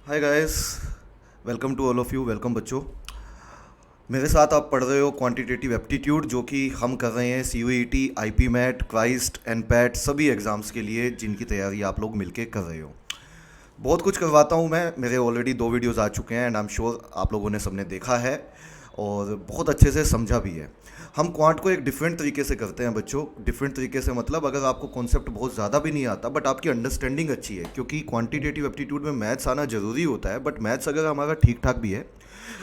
Hi guys, welcome to all of you. Welcome बच्चों। मेरे साथ आप पढ़ रहे हो क्वांटिटेटिव एप्टीट्यूड, जो कि हम कर रहे हैं C U E T, I P MAT, Christ and PAT सभी एग्ज़ाम्स के लिए, जिनकी तैयारी आप लोग मिलके कर रहे हो। बहुत कुछ करवाता हूँ मैं। मेरे ऑलरेडी 2 वीडियोज़ आ चुके हैं एंड आई एम श्योर आप लोगों ने सबने देखा है और बहुत अच्छे से समझा भी है। हम क्वांट को एक डिफरेंट तरीके से करते हैं बच्चों। डिफरेंट तरीके से मतलब अगर आपको कॉन्सेप्ट बहुत ज़्यादा भी नहीं आता बट आपकी अंडरस्टैंडिंग अच्छी है, क्योंकि क्वांटिटेटिव एप्टीट्यूड में मैथ्स आना ज़रूरी होता है। बट मैथ्स अगर हमारा ठीक ठाक भी है,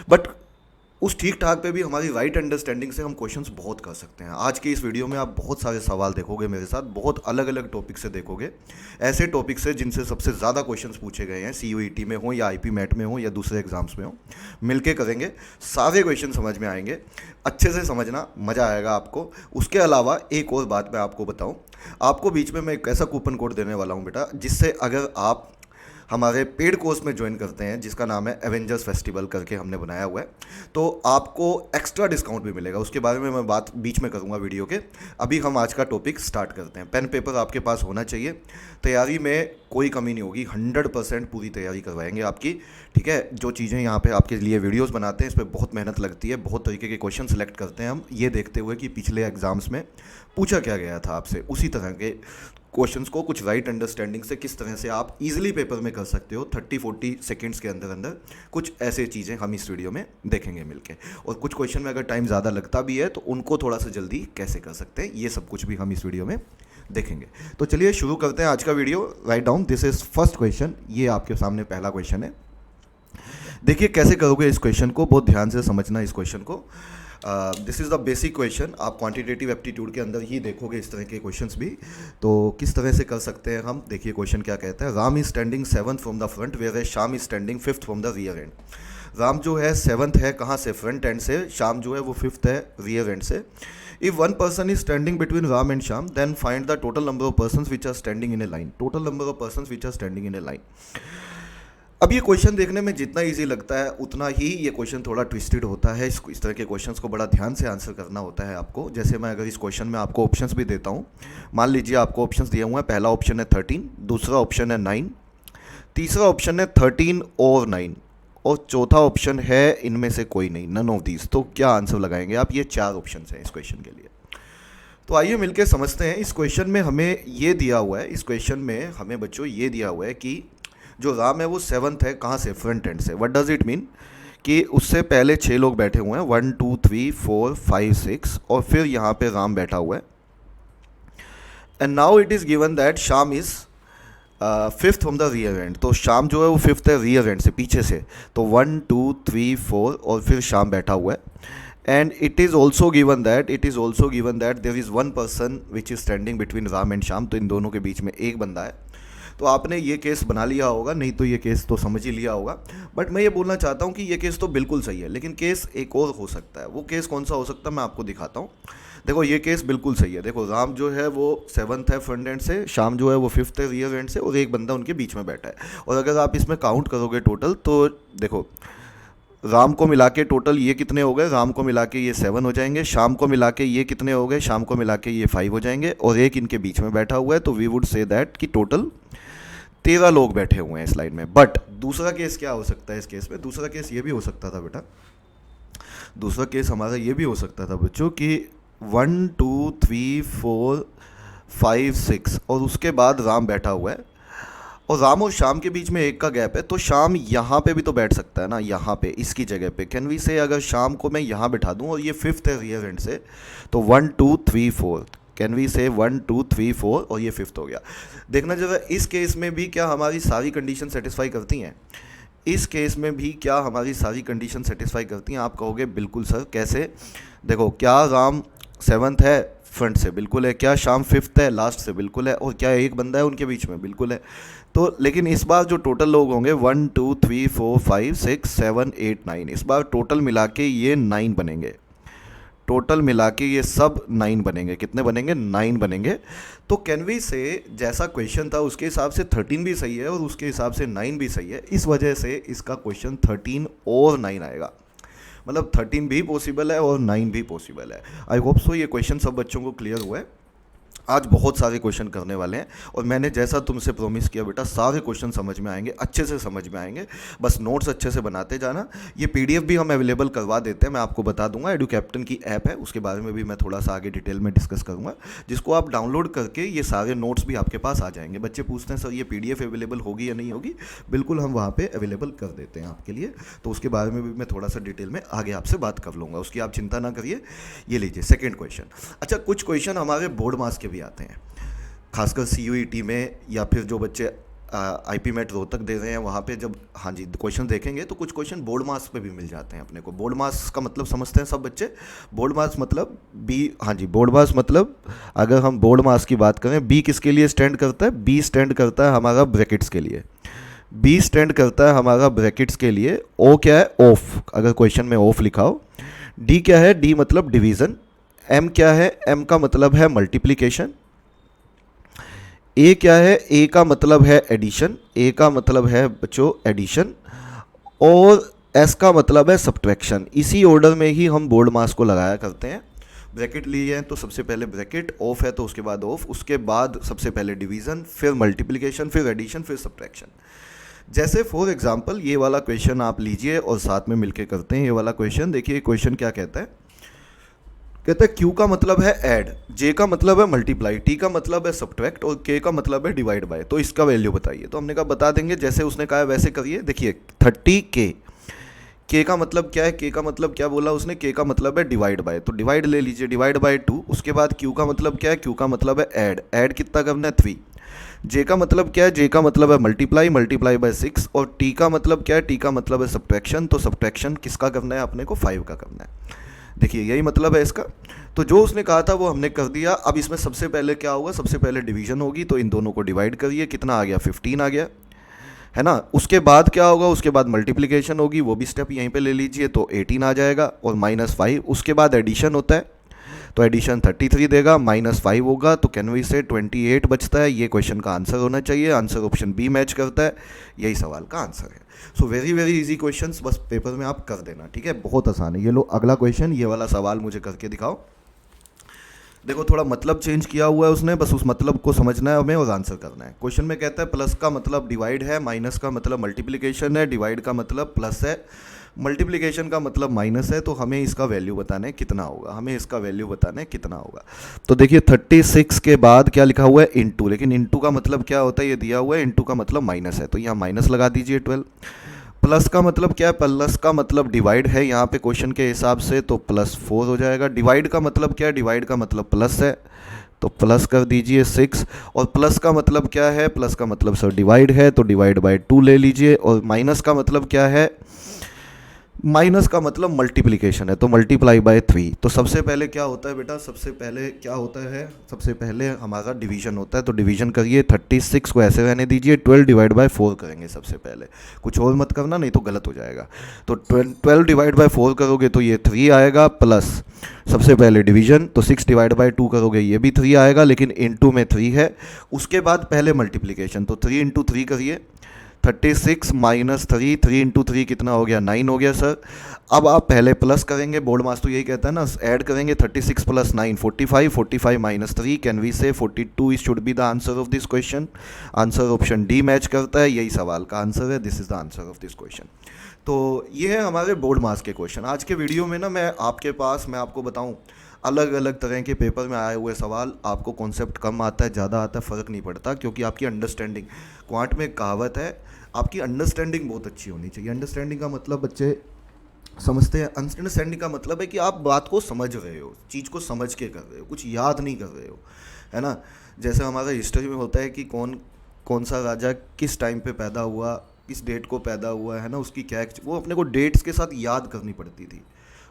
बट उस ठीक ठाक पे भी हमारी राइट अंडरस्टैंडिंग से हम क्वेश्चंस बहुत कर सकते हैं। आज की इस वीडियो में आप बहुत सारे सवाल देखोगे मेरे साथ, बहुत अलग अलग टॉपिक से देखोगे। ऐसे टॉपिक से जिनसे सबसे ज़्यादा क्वेश्चंस पूछे गए हैं, सी यू ई टी में हो या आई पी मैट में हो या दूसरे एग्जाम्स में हो, मिलके करेंगे। सारे क्वेश्चन समझ में आएंगे, अच्छे से समझना, मज़ा आएगा आपको। उसके अलावा एक और बात मैं आपको बताऊँ, आपको बीच में मैं एक ऐसा कूपन कोड देने वाला हूँ बेटा, जिससे अगर आप हमारे पेड कोर्स में ज्वाइन करते हैं, जिसका नाम है एवेंजर्स फेस्टिवल करके हमने बनाया हुआ है, तो आपको एक्स्ट्रा डिस्काउंट भी मिलेगा। उसके बारे में मैं बात बीच में करूंगा वीडियो के। अभी हम आज का टॉपिक स्टार्ट करते हैं। पेन पेपर आपके पास होना चाहिए। तैयारी में कोई कमी नहीं होगी, 100% पूरी तैयारी करवाएंगे आपकी। ठीक है, जो चीज़ें यहाँ पे आपके लिए वीडियोस बनाते हैं, इस पर बहुत मेहनत लगती है, बहुत तरीके के क्वेश्चन सेलेक्ट करते हैं हम, ये देखते हुए कि पिछले एग्जाम्स में पूछा क्या गया था आपसे, उसी तरह के क्वेश्चंस को कुछ राइट अंडरस्टैंडिंग से किस तरह से आप इजीली पेपर में कर सकते हो 30-40 सेकेंड्स के अंदर अंदर। कुछ ऐसे चीज़ें हम इस वीडियो में देखेंगे मिलके। और कुछ क्वेश्चन में अगर टाइम ज़्यादा लगता भी है तो उनको थोड़ा सा जल्दी कैसे कर सकते हैं, ये सब कुछ भी हम इस वीडियो में देखेंगे। तो चलिए शुरू करते हैं आज का video. Write down, this is first question. ये आपके सामने पहला क्वेश्चन है। देखिए कैसे करोगे इस क्वेश्चन को, बहुत ध्यान से समझना इस क्वेश्चन को। This is the basic question. आप क्वांटिटेटिव एप्टीट्यूड के अंदर ही देखोगे इस तरह के क्वेश्चंस भी। तो किस तरह से कर सकते हैं हम, देखिए क्वेश्चन क्या कहता है। Ram is standing 7th from the front, where Sham is standing 5th from the rear end. Ram जो है 7th है कहाँ से, फ्रंट एंड से। शाम जो है वो 5th है रियर एंड से। If one person is standing between Ram and Sham, then find the total number of person which are standing in a line. Total number of person which are standing in a line. अब ये question देखने में जितना easy लगता है, उतना ही ये question थोड़ा ट्विस्टेड होता है। इस तरह के क्वेश्चंस को बड़ा ध्यान से आंसर करना होता है आपको। जैसे मैं अगर इस क्वेश्चन में आपको ऑप्शंस भी देता हूँ, मान लीजिए आपको ऑप्शंस दिए हुए हैं। पहला ऑप्शन है 13, दूसरा ऑप्शन है 9, तीसरा ऑप्शन है 13 और 9, और चौथा ऑप्शन है इनमें से कोई नहीं, नन ऑफ दीज। तो क्या आंसर लगाएंगे आप? ये 4 ऑप्शन हैं इस क्वेश्चन के लिए। तो आइए मिलकर समझते हैं। इस क्वेश्चन में हमें ये दिया हुआ है, इस क्वेश्चन में हमें बच्चों ये दिया हुआ है कि जो राम है वो 7th है कहाँ से, फ्रंट एंड से। व्हाट डज इट मीन कि उससे पहले 6 लोग बैठे हुए हैं, 1 2 3 4 5 6, और फिर यहाँ पे राम बैठा हुआ है। And now it is given that Sham is 5th from the rear end. तो शाम जो है वो 5th है रियर एंड से, पीछे से। तो 1 2 3 4 और फिर शाम बैठा हुआ है। And it is also given that there is one person which is standing between Ram and शाम। तो इन दोनों के बीच में एक बंदा है। तो आपने ये केस बना लिया होगा, नहीं तो ये केस तो समझ ही लिया होगा। बट मैं ये बोलना चाहता हूँ कि ये केस तो बिल्कुल सही है, लेकिन केस एक और हो सकता है। वो केस कौन सा हो सकता है मैं आपको दिखाता हूँ। देखो ये केस बिल्कुल सही है। देखो राम जो है वो 7th है फ्रंट एंड से, शाम जो है वो 5th है रियर एंड से, और एक बंदा उनके बीच में बैठा है। और अगर आप इसमें काउंट करोगे टोटल, तो देखो राम को मिला के टोटल ये कितने हो गए, राम को मिला के ये 7 हो जाएंगे, शाम को मिला के ये कितने हो गए, शाम को मिला के ये 5 हो जाएंगे, और एक इनके बीच में बैठा हुआ है। तो वी वुड से दैट कि टोटल 13 लोग बैठे हुए हैं इस लाइन में। बट दूसरा केस क्या हो सकता है इस केस में? दूसरा केस ये भी हो सकता था बेटा, दूसरा केस हमारा ये भी हो सकता था बच्चों कि 1 2 3 4 5 6 और उसके बाद राम बैठा हुआ है, और राम और शाम के बीच में एक का गैप है। तो शाम यहाँ पे भी तो बैठ सकता है ना, यहाँ पे इसकी जगह पे। कैन वी से अगर शाम को मैं यहाँ बैठा दूँ और ये 5th है रियर एंड से, तो 1 2 3 4, कैन वी से 1 2 3 4 और ये 5th हो गया। देखना जरा इस केस में भी क्या हमारी सारी कंडीशन सेटिस्फाई करती हैं। इस केस में भी क्या हमारी सारी कंडीशन सेटिस्फाई करती हैं? आप कहोगे बिल्कुल सर, कैसे? देखो क्या राम 7th है फ्रंट से, बिल्कुल है। क्या शाम 5th है लास्ट से, बिल्कुल है। और क्या एक बंदा है उनके बीच में, बिल्कुल है। तो लेकिन इस बार जो टोटल लोग होंगे 1 2 3 4 5 6 7 8 9, इस बार टोटल मिला के ये 9 बनेंगे। टोटल मिला के ये सब 9 बनेंगे। कितने बनेंगे? 9 बनेंगे। तो कैन वी से जैसा क्वेश्चन था उसके हिसाब से 13 भी सही है और उसके हिसाब से 9 भी सही है। इस वजह से इसका क्वेश्चन 13 और 9 आएगा। मतलब 13 भी पॉसिबल है और 9 भी पॉसिबल है। आई होप सो ये क्वेश्चन सब बच्चों को क्लियर हुआ है। आज बहुत सारे क्वेश्चन करने वाले हैं और मैंने जैसा तुमसे प्रॉमिस किया बेटा, सारे क्वेश्चन समझ में आएंगे, अच्छे से समझ में आएंगे। बस नोट्स अच्छे से बनाते जाना। ये पीडीएफ भी हम अवेलेबल करवा देते हैं, मैं आपको बता दूंगा। एडू कैप्टन की ऐप है, उसके बारे में भी मैं थोड़ा सा आगे डिटेल में डिस्कस करूंगा, जिसको आप डाउनलोड करके ये सारे नोट्स भी आपके पास आ जाएंगे। बच्चे पूछते हैं सर ये पीडीएफ अवेलेबल होगी या नहीं होगी, बिल्कुल हम वहाँ पर अवेलेबल कर देते हैं आपके लिए। तो उसके बारे में भी मैं थोड़ा सा डिटेल में आगे आपसे बात कर लूँगा, उसकी आप चिंता ना करिए। ये लीजिए सेकेंड क्वेश्चन। अच्छा, कुछ क्वेश्चन हमारे बोर्ड मार्क्स के भी आते हैं, खासकर सीयूईटी में, या फिर जो बच्चे आईपी मैट रोहतक दे रहे हैं वहाँ पे जब हाँ जी क्वेश्चन देखेंगे तो कुछ क्वेश्चन बोर्ड मार्क्स पे भी मिल जाते हैं अपने को। बोर्ड मार्क्स का मतलब समझते हैं सब बच्चे? बोर्ड मार्क्स मतलब बी, हाँ जी बोर्ड मार्क्स मतलब, अगर हम बोर्ड मार्क्स की बात करें, बी किसके लिए स्टैंड करता है? बी स्टैंड करता है हमारा ब्रैकेट्स के लिए। बी स्टैंड करता है हमारा ब्रैकेट्स के लिए। ओ क्या है? ऑफ, अगर क्वेश्चन में ऑफ लिखा हो। डी क्या है? डी मतलब डिवीज़न। एम क्या है? एम का मतलब है मल्टीप्लिकेशन। ए क्या है? ए का मतलब है एडिशन। ए का मतलब है बच्चों एडिशन। और एस का मतलब है सब्ट्रैक्शन। इसी ऑर्डर में ही हम बोर्ड मार्क्स को लगाया करते हैं। ब्रैकेट लिए हैं तो सबसे पहले ब्रैकेट, ऑफ है तो उसके बाद ऑफ, उसके बाद सबसे पहले डिवीज़न, फिर मल्टीप्लिकेशन, फिर एडिशन, फिर सब्ट्रैक्शन। जैसे फॉर एग्जांपल ये वाला क्वेश्चन आप लीजिए और साथ में मिलके करते हैं। ये वाला क्वेश्चन देखिए, क्वेश्चन क्या कहता है? कहते हैं Q का मतलब है ऐड, J का मतलब है मल्टीप्लाई, T का मतलब है सब्ट्रैक्ट और K का मतलब है डिवाइड बाय। तो इसका वैल्यू बताइए। तो हमने कहा बता देंगे, जैसे उसने कहा है वैसे करिए। देखिए 30K, K का मतलब क्या है? K का मतलब क्या बोला उसने? K का मतलब है डिवाइड बाय, तो डिवाइड ले लीजिए, डिवाइड बाय 2। उसके बाद Q का मतलब क्या है? Q का मतलब है ऐड, ऐड कितना करना है? 3। J का मतलब क्या है? J का मतलब है मल्टीप्लाई, मल्टीप्लाई बाय 6। और T का मतलब क्या है? T का मतलब है सब्ट्रैक्शन, तो सब्ट्रैक्शन किसका करना है अपने को? 5 का करना है। देखिए यही मतलब है इसका। तो जो उसने कहा था वो हमने कर दिया। अब इसमें सबसे पहले क्या होगा? सबसे पहले डिवीजन होगी, तो इन दोनों को डिवाइड करिए, कितना आ गया? 15 आ गया, है ना। उसके बाद क्या होगा? उसके बाद मल्टीप्लिकेशन होगी, वो भी स्टेप यहीं पे ले लीजिए, तो 18 आ जाएगा और -5। उसके बाद एडिशन होता है, तो एडिशन 33 देगा, -5 होगा, तो कैन वी से 28 बचता है। ये क्वेश्चन का आंसर होना चाहिए। आंसर ऑप्शन बी मैच करता है, यही सवाल का आंसर है। So very very easy questions, बस पेपर में आप कर देना, ठीक है, बहुत आसान है। ये लो अगला क्वेश्चन, ये वाला सवाल मुझे करके दिखाओ। देखो थोड़ा मतलब चेंज किया हुआ है उसने, बस उस मतलब को समझना है हमें और आंसर करना है। क्वेश्चन में कहता है प्लस का मतलब डिवाइड है, माइनस का मतलब मल्टीप्लिकेशन है, डिवाइड का मतलब प्लस है, मल्टीप्लिकेशन का मतलब माइनस है। तो हमें इसका वैल्यू बताना है कितना होगा, हमें इसका वैल्यू बताना है कितना होगा। तो देखिए 36 के बाद क्या लिखा हुआ है? इंटू, लेकिन इंटू का मतलब क्या होता है? ये दिया हुआ है, इंटू का मतलब माइनस है, तो यहाँ माइनस लगा दीजिए 12। प्लस का मतलब क्या है? प्लस का मतलब डिवाइड है यहाँ पे क्वेश्चन के हिसाब से, तो +4 हो जाएगा। डिवाइड का मतलब क्या है? डिवाइड का मतलब प्लस है, तो प्लस कर दीजिए 6। और प्लस का मतलब क्या है? प्लस का मतलब सर डिवाइड है, तो डिवाइड बाय 2 ले लीजिए। और माइनस का मतलब क्या है? माइनस का मतलब मल्टीप्लिकेशन है, तो मल्टीप्लाई बाय 3। तो सबसे पहले क्या होता है बेटा? सबसे पहले क्या होता है? सबसे पहले हमारा डिवीजन होता है, तो डिवीजन करिए। 36 को ऐसे रहने दीजिए, 12 डिवाइड बाय 4 करेंगे सबसे पहले, कुछ और मत करना नहीं तो गलत हो जाएगा। तो 12 डिवाइड बाय 4 करोगे तो ये 3 आएगा, प्लस सबसे पहले डिवीजन, तो 6 डिवाइड बाय 2 करोगे ये भी 3 आएगा, लेकिन इनटू में 3 है। उसके बाद पहले मल्टीप्लिकेशन, तो 3 इंटू 3 करिए। 36 माइनस 3, 3 इंटू 3 कितना हो गया? 9 हो गया सर। अब आप पहले प्लस करेंगे, बोर्ड मास तो यही कहता है ना, ऐड करेंगे। 36 प्लस 9 45, 45 माइनस 3 कैन वी से 42 is should be the answer of this question. Answer option D match करता है, यही सवाल का आंसर है। This is the answer of this question. तो ये है हमारे बोर्ड मास के क्वेश्चन। आज के वीडियो में ना मैं आपको बताऊं, अलग अलग तरह के पेपर में आए हुए सवाल। आपको कॉन्सेप्ट कम आता है ज़्यादा आता है फ़र्क नहीं पड़ता, क्योंकि आपकी अंडरस्टैंडिंग, क्वांट में एक कहावत है, आपकी अंडरस्टैंडिंग बहुत अच्छी होनी चाहिए। अंडरस्टैंडिंग का मतलब बच्चे समझते हैं, अंडरस्टैंडिंग का मतलब है कि आप बात को समझ रहे हो, चीज़ को समझ के कर रहे हो, कुछ याद नहीं कर रहे हो, है ना। जैसे हमारा हिस्ट्री में होता है कि कौन कौन सा राजा किस टाइम पे पैदा हुआ, किस डेट को पैदा हुआ, है ना, उसकी क्या, वो अपने को डेट्स के साथ याद करनी पड़ती थी।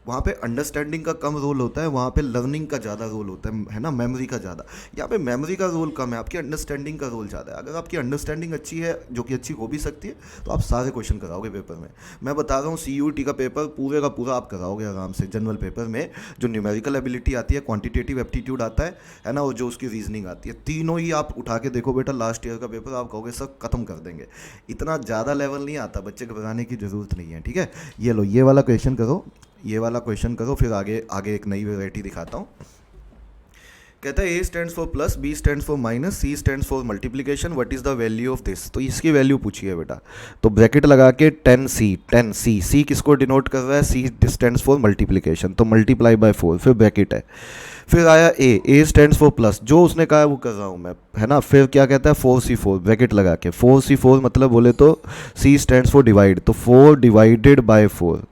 वहाँ पे अंडरस्टैंडिंग का कम रोल होता है, वहाँ पे लर्निंग का ज़्यादा रोल होता है ना, मेमोरी का ज़्यादा। यहाँ पे मेमोरी का रोल कम है, आपकी अंडरस्टैंडिंग का रोल ज़्यादा है। अगर आपकी अंडरस्टैंडिंग अच्छी है, जो कि अच्छी हो भी सकती है, तो आप सारे क्वेश्चन कराओगे पेपर में। मैं बता रहा हूँ CUET का पेपर पूरे का पूरा आप कराओगे आराम से। जनरल पेपर में जो न्यूमेरिकल एबिलिटी आती है, क्वान्टिटेटिव एप्टीट्यूड आता है ना, और जो उसकी रीजनिंग आती है, तीनों ही आप उठा के देखो बेटा। लास्ट ईयर का पेपर आप कहोगे सर खत्म कर देंगे, इतना ज़्यादा लेवल नहीं आता, बच्चे घबराने की ज़रूरत नहीं है, ठीक है। ये लो ये वाला क्वेश्चन करो, ये वाला क्वेश्चन करो, फिर आगे आगे एक नई वैरायटी दिखाता हूँ। कहता है A stands for plus, B stands for minus, C stands for multiplication, what is the value of this. तो इसकी वैल्यू पूछिए बेटा। तो ब्रैकेट लगा के 10c, 10c, सी किसको डिनोट कर रहा है, सी स्टैंड्स फॉर मल्टीप्लिकेशन, तो मल्टीप्लाई बाय 4, फिर ब्रैकेट है। फिर आया ए स्टैंड्स फॉर प्लस, जो उसने कहा है वो कर रहा हूँ मैं, है ना। फिर क्या कहता है 4c4, ब्रैकेट लगा के 4c4 मतलब बोले तो सी स्टैंड्स फॉर डिवाइड, तो 4 divided by 4,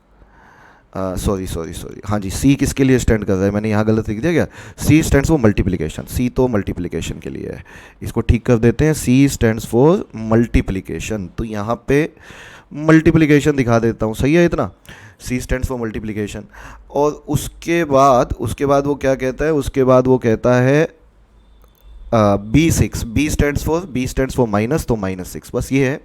sorry sorry sorry, हाँ जी, सी किसके लिए स्टैंड कर रहा है, मैंने यहाँ गलत लिख दिया क्या, सी स्टैंड्स फॉर मल्टीप्लिकेशन, सी तो मल्टीप्लिकेशन के लिए है, इसको ठीक कर देते हैं, सी स्टैंड्स फॉर मल्टीप्लिकेशन, तो यहाँ पे मल्टीप्लिकेशन दिखा देता हूँ, सही है इतना, सी स्टैंड्स फॉर मल्टीप्लिकेशन। और उसके बाद वो क्या कहता है, उसके बाद वो कहता है B6, B stands for minus, तो -6, बस ये है।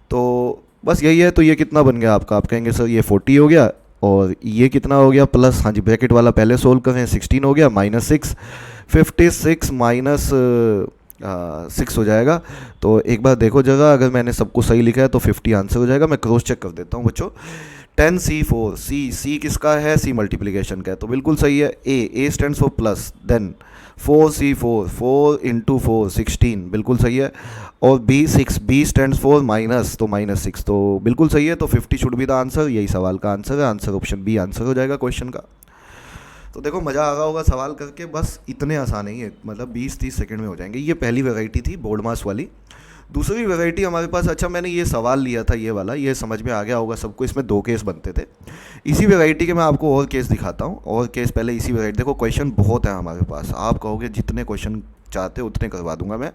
तो बस यही है। तो ये कितना बन गया आपका, आप कहेंगे सर ये 40 हो गया, और ये कितना हो गया प्लस, हाँ जी ब्रैकेट वाला पहले सोल्व करें, 16 हो गया, -6, 56 माइनस 6 हो जाएगा। तो एक बार देखो जगह, अगर मैंने सबको सही लिखा है तो 50 आंसर हो जाएगा। मैं क्रॉस चेक कर देता हूँ बच्चों। 10c4, सी किसका है, सी मल्टीप्लिकेशन का है, तो बिल्कुल सही है। A stands for plus, then 4c4, 4 into 4 16, बिल्कुल सही है। और B6, B stands for minus, तो -6, तो बिल्कुल सही है। तो 50 शुड बी द आंसर, यही सवाल का आंसर है। आंसर ऑप्शन बी आंसर हो जाएगा क्वेश्चन का। तो देखो मज़ा आ रहा होगा सवाल करके, बस इतने आसान ही है, मतलब 20-30 सेकंड में हो जाएंगे। ये पहली वैरायटी थी बोर्ड मास वाली। दूसरी वैरायटी हमारे पास, अच्छा मैंने ये सवाल लिया था ये वाला, ये समझ में आ गया होगा सबको, इसमें 2 केस बनते थे। इसी वैरायटी के मैं आपको और केस दिखाता हूँ, और केस पहले इसी वैरायटी। देखो क्वेश्चन बहुत है हमारे पास, आप कहोगे जितने क्वेश्चन चाहते हो उतने करवा दूंगा मैं।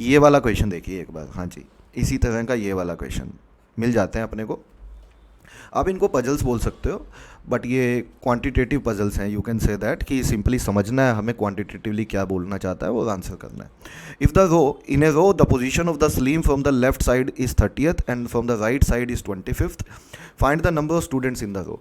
ये वाला क्वेश्चन देखिए एक बार, हाँ जी, इसी तरह का ये वाला क्वेश्चन मिल जाते हैं अपने को। आप इनको पजल्स बोल सकते हो, बट ये क्वांटिटेटिव पजल्स हैं, यू कैन से दैट, कि सिंपली समझना है हमें क्वांटिटेटिवली क्या बोलना चाहता है, वो आंसर करना है। If the row in a row the position of the slim from the left side is 30th and from the right side is 25th, find the number of students in the row.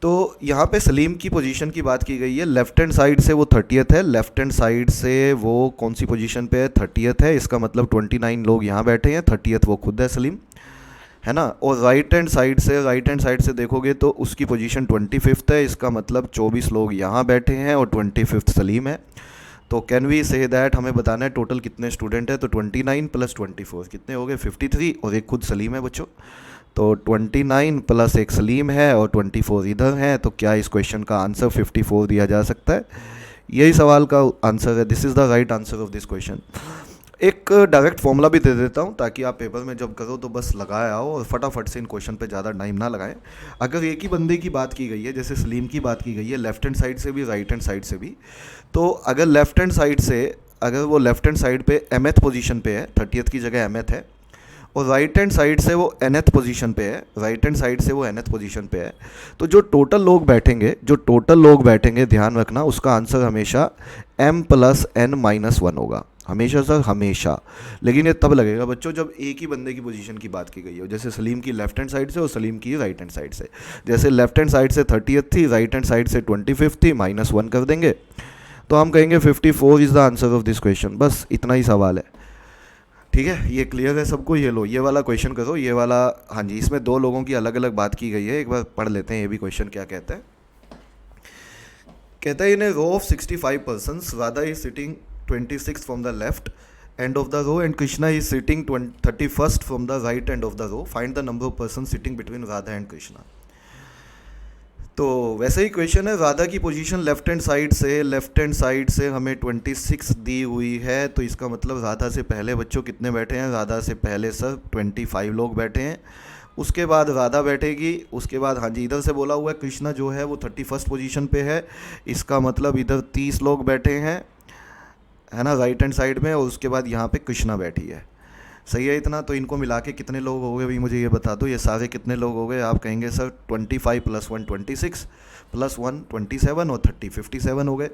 तो यहाँ पे सलीम की position की बात की गई है, left hand side से वो 30th है, लेफ्ट हैंड साइड से वो कौन सी पोजीशन पे है, 30th है, इसका मतलब 29 लोग यहाँ बैठे हैं, 30th वो खुद है सलीम, है ना। और राइट हैंड साइड से देखोगे तो उसकी पोजीशन 25th है, इसका मतलब 24 लोग यहाँ बैठे हैं और 25th सलीम है। तो कैन वी से दैट, हमें बताना है टोटल कितने स्टूडेंट है, तो 29 + 24 कितने हो गए, 53, और एक खुद सलीम है बच्चों। तो 29 प्लस एक सलीम है और 24 इधर है, तो क्या इस क्वेश्चन का आंसर 54 दिया जा सकता है। यही सवाल का आंसर है, this is the right answer of this question. एक डायरेक्ट फॉर्मूला भी दे देता हूँ ताकि आप पेपर में जब करो तो बस लगाए आओ और फटाफट से इन क्वेश्चन पे ज़्यादा टाइम ना लगाएं। अगर एक ही बंदे की बात की गई है, जैसे सलीम की बात की गई है, लेफ्ट हैंड साइड से भी राइट हैंड साइड से भी, तो अगर लेफ्ट हैंड साइड से, अगर वो लेफ्ट हैंड साइड पे mth पोजीशन पे है, 30th की जगह mth है, और राइट हैंड साइड से वो nth पोजीशन पे है, nth पोजीशन पे है, तो जो टोटल लोग बैठेंगे ध्यान रखना, उसका आंसर हमेशा m + n - 1 होगा, हमेशा सर, हमेशा। लेकिन ये तब लगेगा बच्चों जब एक ही बंदे की पोजीशन की बात की गई हो, जैसे सलीम की लेफ्ट हैंड साइड से और सलीम की राइट हैंड साइड से। जैसे लेफ्ट हैंड साइड से 30th थी, राइट हैंड साइड से 25th थी, -1 कर देंगे, तो हम कहेंगे 54 is the answer of this question. बस इतना ही सवाल है, ठीक है, ये क्लियर है सबको। ये लो, ये वाला क्वेश्चन करो, ये वाला, हाँ जी, इसमें 2 लोगों की अलग अलग बात की गई है, एक बार पढ़ लेते हैं ये भी क्वेश्चन क्या कहता है। कहता है in a row of 65 persons, Radha is sitting 26th from the left end of the row and Krishna is sitting 31st from the right end of the row, find the number of person sitting between Radha and Krishna. तो वैसे ही question है, राधा की position left hand side से हमें 26 दी हुई है, तो इसका मतलब राधा से पहले बच्चों कितने बैठे हैं, राधा से पहले सर 25 लोग बैठे हैं, उसके बाद राधा बैठेगी, उसके बाद हाँ जी इधर से बोला हुआ है कृष्णा जो है वो 31st पोजीशन पे है, इसका मतलब इधर 30 लोग बैठे हैं, है ना, राइट हैंड साइड में, और उसके बाद यहाँ पे कृष्णा बैठी है। सही है इतना। तो इनको मिला के कितने लोग हो गए भाई, मुझे ये बता दो, ये सारे कितने लोग हो गए। आप कहेंगे सर 25 + 1 26 + 1 27 और 30 57 हो गए।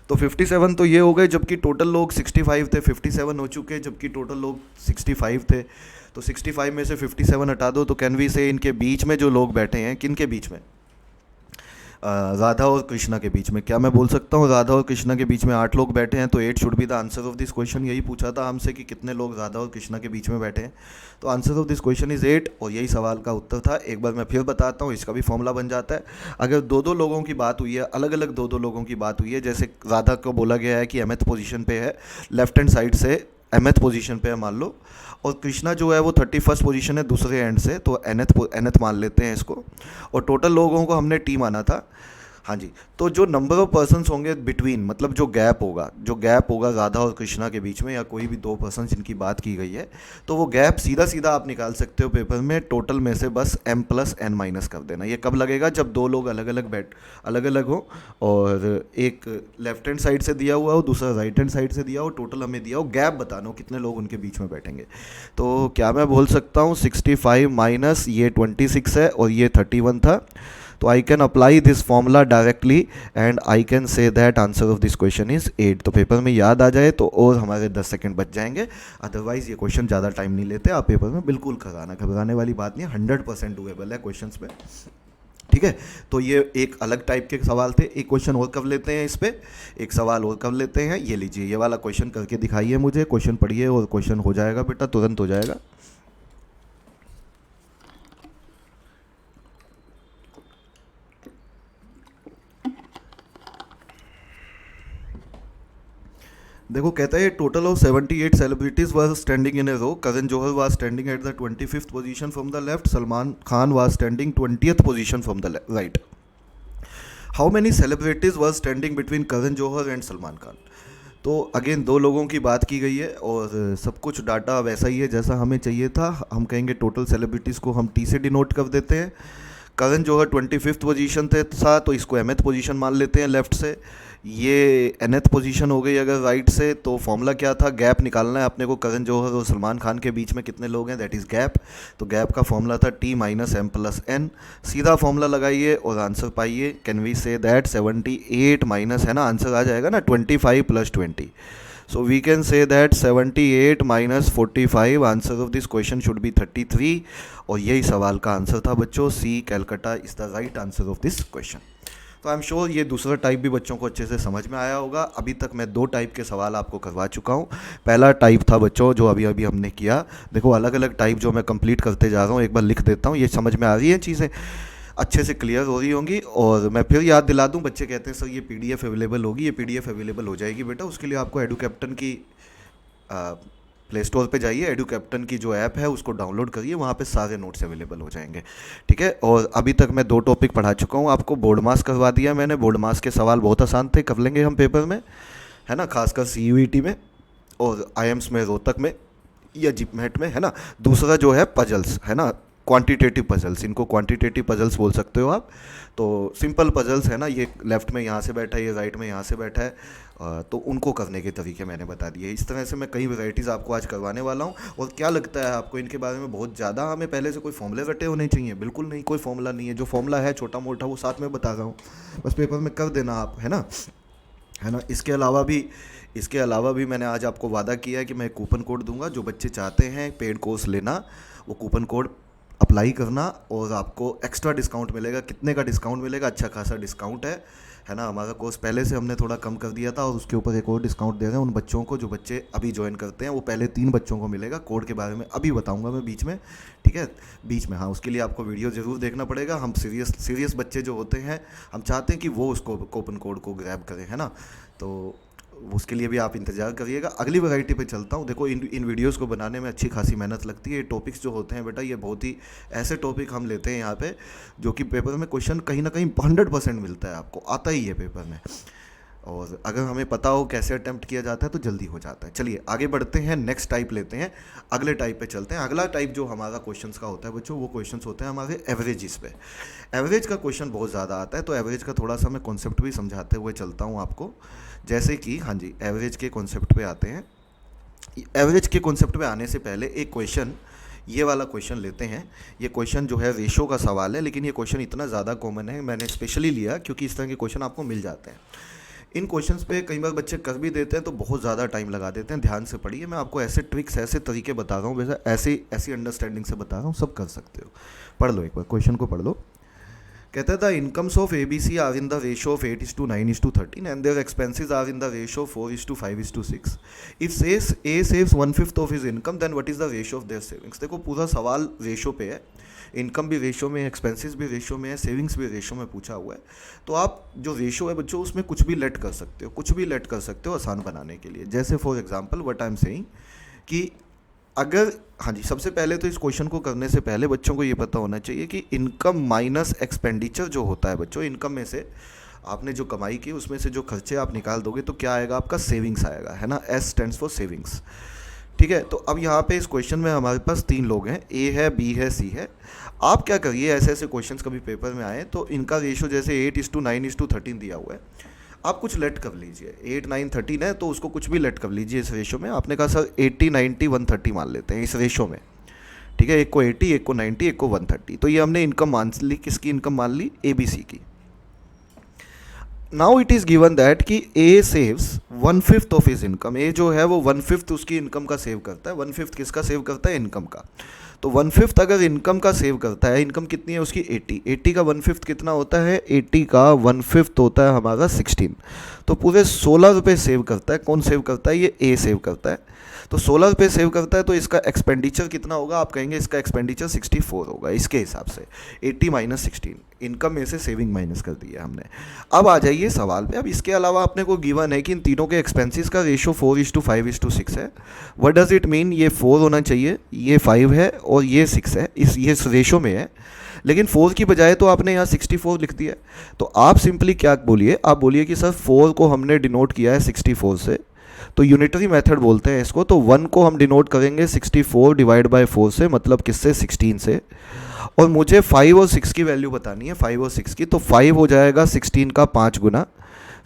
तो 57 तो ये हो गए, जबकि टोटल लोग 65 थे, 57 हो चुके जबकि टोटल लोग 65 थे। तो 65 में से 57 हटा दो, तो कैन वी से इनके बीच में जो लोग बैठे हैं, किन के बीच में, राधा और कृष्णा के बीच में, क्या मैं बोल सकता हूँ राधा और कृष्णा के बीच में 8 लोग बैठे हैं तो 8 should be the answer of this question. यही पूछा था हमसे कि कितने लोग राधा और कृष्णा के बीच में बैठे हैं, तो answer of this question is 8 और यही सवाल का उत्तर था। एक बार मैं फिर बताता हूँ, इसका भी फॉर्मूला बन जाता है। अगर दो दो लोगों की बात हुई है, अलग अलग दो दो लोगों की बात हुई है, जैसे राधा को बोला गया है कि mth पोजीशन पे है, लेफ्ट हैंड साइड से mth पोजीशन पे है मान लो, और कृष्णा जो है वो 31st पोजीशन है दूसरे एंड से, तो nth मान लेते हैं इसको, और टोटल लोगों को हमने टी माना था। हाँ जी, तो जो नंबर ऑफ पर्सन्स होंगे बिटवीन, मतलब जो गैप होगा राधा और कृष्णा के बीच में, या कोई भी दो पर्सन जिनकी बात की गई है, तो वो गैप सीधा सीधा आप निकाल सकते हो पेपर में, टोटल में से बस m प्लस n माइनस कर देना। ये कब लगेगा? जब दो लोग अलग अलग हो, और एक लेफ्ट हैंड साइड से दिया हुआ हो, दूसरा राइट हैंड साइड से दिया हो, टोटल हमें दिया हो, गैप बताना हो कितने लोग उनके बीच में बैठेंगे। तो क्या मैं बोल सकता हूँ 65 माइनस ये 26 है और ये 31 था, तो I can apply this formula directly and I can say that answer of this question is 8। तो पेपर में याद आ जाए तो और हमारे 10 सेकंड बच जाएंगे, अदरवाइज ये क्वेश्चन ज़्यादा टाइम नहीं लेते। आप पेपर में बिल्कुल घबराने वाली बात नहीं है, 100% डूएबल है क्वेश्चन में। ठीक है, तो ये एक अलग टाइप के सवाल थे। एक क्वेश्चन और कर लेते हैं, इस पे एक सवाल और कर लेते हैं। ये लीजिए, ये वाला क्वेश्चन करके दिखाइए मुझे, क्वेश्चन पढ़िए और क्वेश्चन हो जाएगा बेटा, तुरंत हो जाएगा। देखो, कहता है total of 78 celebrities were standing in a row, Karan Johar was standing at the 25th position from the left, Salman Khan was standing 20th position from the right. How many celebrities were standing between Karan Johar and Salman Khan? तो again दो लोगों की बात की गई है और सब कुछ डाटा वैसा ही है जैसा हमें चाहिए था। हम कहेंगे टोटल सेलिब्रिटीज़ को हम टी से डिनोट कर देते हैं। करण जौहर 25th पोजीशन था, तो इसको mth पोजीशन मान लेते हैं लेफ्ट से। ये nth पोजीशन हो गई अगर राइट से, तो फॉर्मूला क्या था? गैप निकालना है अपने को करण जौहर और सलमान खान के बीच में कितने लोग हैं, दैट इज़ गैप। तो गैप का फॉर्मूला था t minus M plus N. सीधा फॉर्मूला लगाइए और आंसर पाइए। Can we say that 78 minus, है ना, आंसर आ जाएगा ना 25 plus 20। So we can say that 78 minus 45, answer of this question should be 33, और यही सवाल का आंसर था बच्चों। C Calcutta is the right answer of this question. तो आई एम श्योर ये दूसरा टाइप भी बच्चों को अच्छे से समझ में आया होगा। अभी तक मैं 2 टाइप के सवाल आपको करवा चुका हूँ। पहला टाइप था बच्चों जो अभी अभी हमने किया, देखो अलग अलग टाइप जो मैं कंप्लीट करते जा रहा हूँ, एक बार लिख देता हूँ, ये समझ में आ रही है चीज़ें, अच्छे से क्लियर हो रही होंगी। और मैं फिर याद दिला दूं, बच्चे कहते हैं सर ये पीडीएफ अवेलेबल होगी, ये पीडीएफ अवेलेबल हो जाएगी बेटा। उसके लिए आपको एडू कैप्टन की प्ले स्टोर पे जाइए, एडू कैप्टन की जो ऐप है उसको डाउनलोड करिए, वहाँ पे सारे नोट्स अवेलेबल हो जाएंगे। ठीक है, और अभी तक मैं 2 टॉपिक पढ़ा चुका हूँ आपको। बोर्ड मास करवा दिया मैंने, बोर्ड मास के सवाल बहुत आसान थे, कर लेंगे हम पेपर में, है ना, खासकर CUET में और IIMS में, रोहतक में या जिपमेट में, है ना। दूसरा जो है पजल्स, है ना, क्वांटिटेटिव पजल्स, इनको क्वांटिटेटिव पजल्स बोल सकते हो आप। तो सिंपल पजल्स है ना, ये लेफ्ट में यहाँ से बैठा है, ये राइट में यहाँ से बैठा है, तो उनको करने के तरीके मैंने बता दिए। इस तरह से मैं कई वैरायटीज़ आपको आज करवाने वाला हूँ। और क्या लगता है आपको इनके बारे में बहुत ज़्यादा हमें पहले से कोई फॉर्मूले रटे होने चाहिए? बिल्कुल नहीं, कोई फॉर्मूला नहीं है। जो फॉर्मूला है छोटा मोटा वो साथ में बता रहा हूँ, बस पेपर में कर देना आप, है ना। इसके अलावा भी मैंने आज आपको वादा किया है कि मैं कूपन कोड दूंगा। जो बच्चे चाहते हैं पेड कोर्स लेना, वो कूपन कोड अप्लाई करना और आपको एक्स्ट्रा डिस्काउंट मिलेगा। कितने का डिस्काउंट मिलेगा? अच्छा खासा डिस्काउंट है ना। हमारा कोर्स पहले से हमने थोड़ा कम कर दिया था और उसके ऊपर एक और डिस्काउंट दे रहे हैं उन बच्चों को जो बच्चे अभी ज्वाइन करते हैं। वो पहले 3 बच्चों को मिलेगा। कोड के बारे में अभी बताऊंगा मैं बीच में, ठीक है, बीच में। हाँ, उसके लिए आपको वीडियो ज़रूर देखना पड़ेगा। हम सीरियस बच्चे जो होते हैं, हम चाहते हैं कि वो उसको कूपन कोड को ग्रैब करें, है ना। तो उसके लिए भी आप इंतज़ार करिएगा। अगली वैरायटी पे चलता हूँ। देखो इन वीडियोस को बनाने में अच्छी खासी मेहनत लगती है। ये टॉपिक्स जो होते हैं बेटा, ये बहुत ही ऐसे टॉपिक हम लेते हैं यहाँ पे जो कि पेपर में क्वेश्चन कहीं ना कहीं 100% मिलता है, आपको आता ही है पेपर में। और अगर हमें पता हो कैसे अटैम्प्ट किया जाता है तो जल्दी हो जाता है। चलिए आगे बढ़ते हैं, नेक्स्ट टाइप लेते हैं, अगले टाइप पे चलते हैं। अगला टाइप जो हमारा क्वेश्चंस का होता है बच्चों, वो क्वेश्चंस होते हैं हमारे एवरेजेस पे। एवरेज का क्वेश्चन बहुत ज़्यादा आता है, तो एवरेज का थोड़ा सा मैं कॉन्सेप्ट भी समझाते हुए चलता हूँ आपको। जैसे कि हाँ जी, एवरेज के कॉन्सेप्ट पे आते हैं। एवरेज के कॉन्सेप्ट पे आने से पहले एक क्वेश्चन, ये वाला क्वेश्चन लेते हैं। ये क्वेश्चन जो है रेशो का सवाल है, लेकिन ये क्वेश्चन इतना ज़्यादा कॉमन है, मैंने स्पेशली लिया क्योंकि इस तरह के क्वेश्चन आपको मिल जाते हैं। इन क्वेश्चंस पे कई बार बच्चे कर भी देते हैं तो बहुत ज़्यादा टाइम लगा देते हैं। ध्यान से पढ़िए, मैं आपको ऐसे ट्रिक्स, ऐसे तरीके बता रहा हूँ, वैसे ऐसी अंडरस्टैंडिंग से बता रहा हूँ, सब कर सकते हो। पढ़ लो, एक बार क्वेश्चन को पढ़ लो। कहता है the incomes of ABC are in the ratio of 8:9:13 and their expenses are in the ratio of 4:5:6. If says A saves 1/5 of his income then what is the ratio of their savings. देखो पूरा सवाल ratio पे है, income भी ratio में है, expenses भी ratio में है, सेविंग्स भी रेशियो में पूछा हुआ है. तो आप जो रेशियो है बच्चों उसमें कुछ भी लेट कर सकते हो, कुछ भी लेट कर सकते हो आसान बनाने के लिए. जैसे for example what I am saying कि अगर, हाँ जी, सबसे पहले तो इस क्वेश्चन को करने से पहले बच्चों को ये पता होना चाहिए कि इनकम माइनस एक्सपेंडिचर जो होता है बच्चों, इनकम में से आपने जो कमाई की उसमें से जो खर्चे आप निकाल दोगे तो क्या आएगा, आपका सेविंग्स आएगा, है ना. S stands for savings. ठीक है. तो अब यहाँ पे इस क्वेश्चन में हमारे पास 3 लोग हैं, ए है, बी है, सी है. आप क्या करिए, ऐसे ऐसे क्वेश्चंस कभी पेपर में आए तो इनका रेशियो जैसे 8:9:13 दिया हुआ है, आप कुछ लेट कर लीजिए. 8, 9, 13 है तो उसको कुछ भी लेट कर लीजिए इस रेशियो में. आपने कहा सर 80, 90, 130 मान लेते हैं इस रेशियो में. ठीक है, एक को 80, एक को 90, एक को 130. तो ये हमने इनकम मान ली. किसकी इनकम मान ली, ABC की. Now it is given that कि ए सेव्स 1/5 ऑफ हिज इनकम. ए जो है वो 1/5 उसकी इनकम का सेव करता है. 1/5 किसका सेव करता है, इनकम का. तो 1/5 अगर इनकम का सेव करता है, इनकम कितनी है उसकी 80, 80 का 1/5 कितना होता है, 80 का 1/5 होता है हमारा 16. तो पूरे 16 रुपये सेव करता है. कौन सेव करता है, ये ए सेव करता है. तो 16 रुपये सेव करता है तो इसका एक्सपेंडिचर कितना होगा, आप कहेंगे इसका एक्सपेंडिचर 64 होगा इसके हिसाब से. 80 माइनस 16, इनकम में से सेविंग माइनस कर दिया हमने. अब आ जाइए सवाल पे. अब इसके अलावा अपने को गिवन है कि इन तीनों के एक्सपेंसेस का रेशियो 4:5:6 है. व्हाट डज इट मीन, ये 4 होना चाहिए, ये 5 है और ये 6 है, ये रेशियो में है. लेकिन 4 की बजाय तो आपने यहाँ 64 लिख दिया. तो आप सिंपली क्या बोलिए, आप बोलिए कि सर 4 को हमने डिनोट किया है 64 से, तो यूनिटरी मेथड बोलते हैं इसको. तो 1 को हम डिनोट करेंगे 64 डिवाइड बाय 4 से, मतलब किससे, 16 से. और मुझे 5 और 6 की वैल्यू बतानी है, 5 और 6 की. तो 5 हो जाएगा 16 का 5 गुना,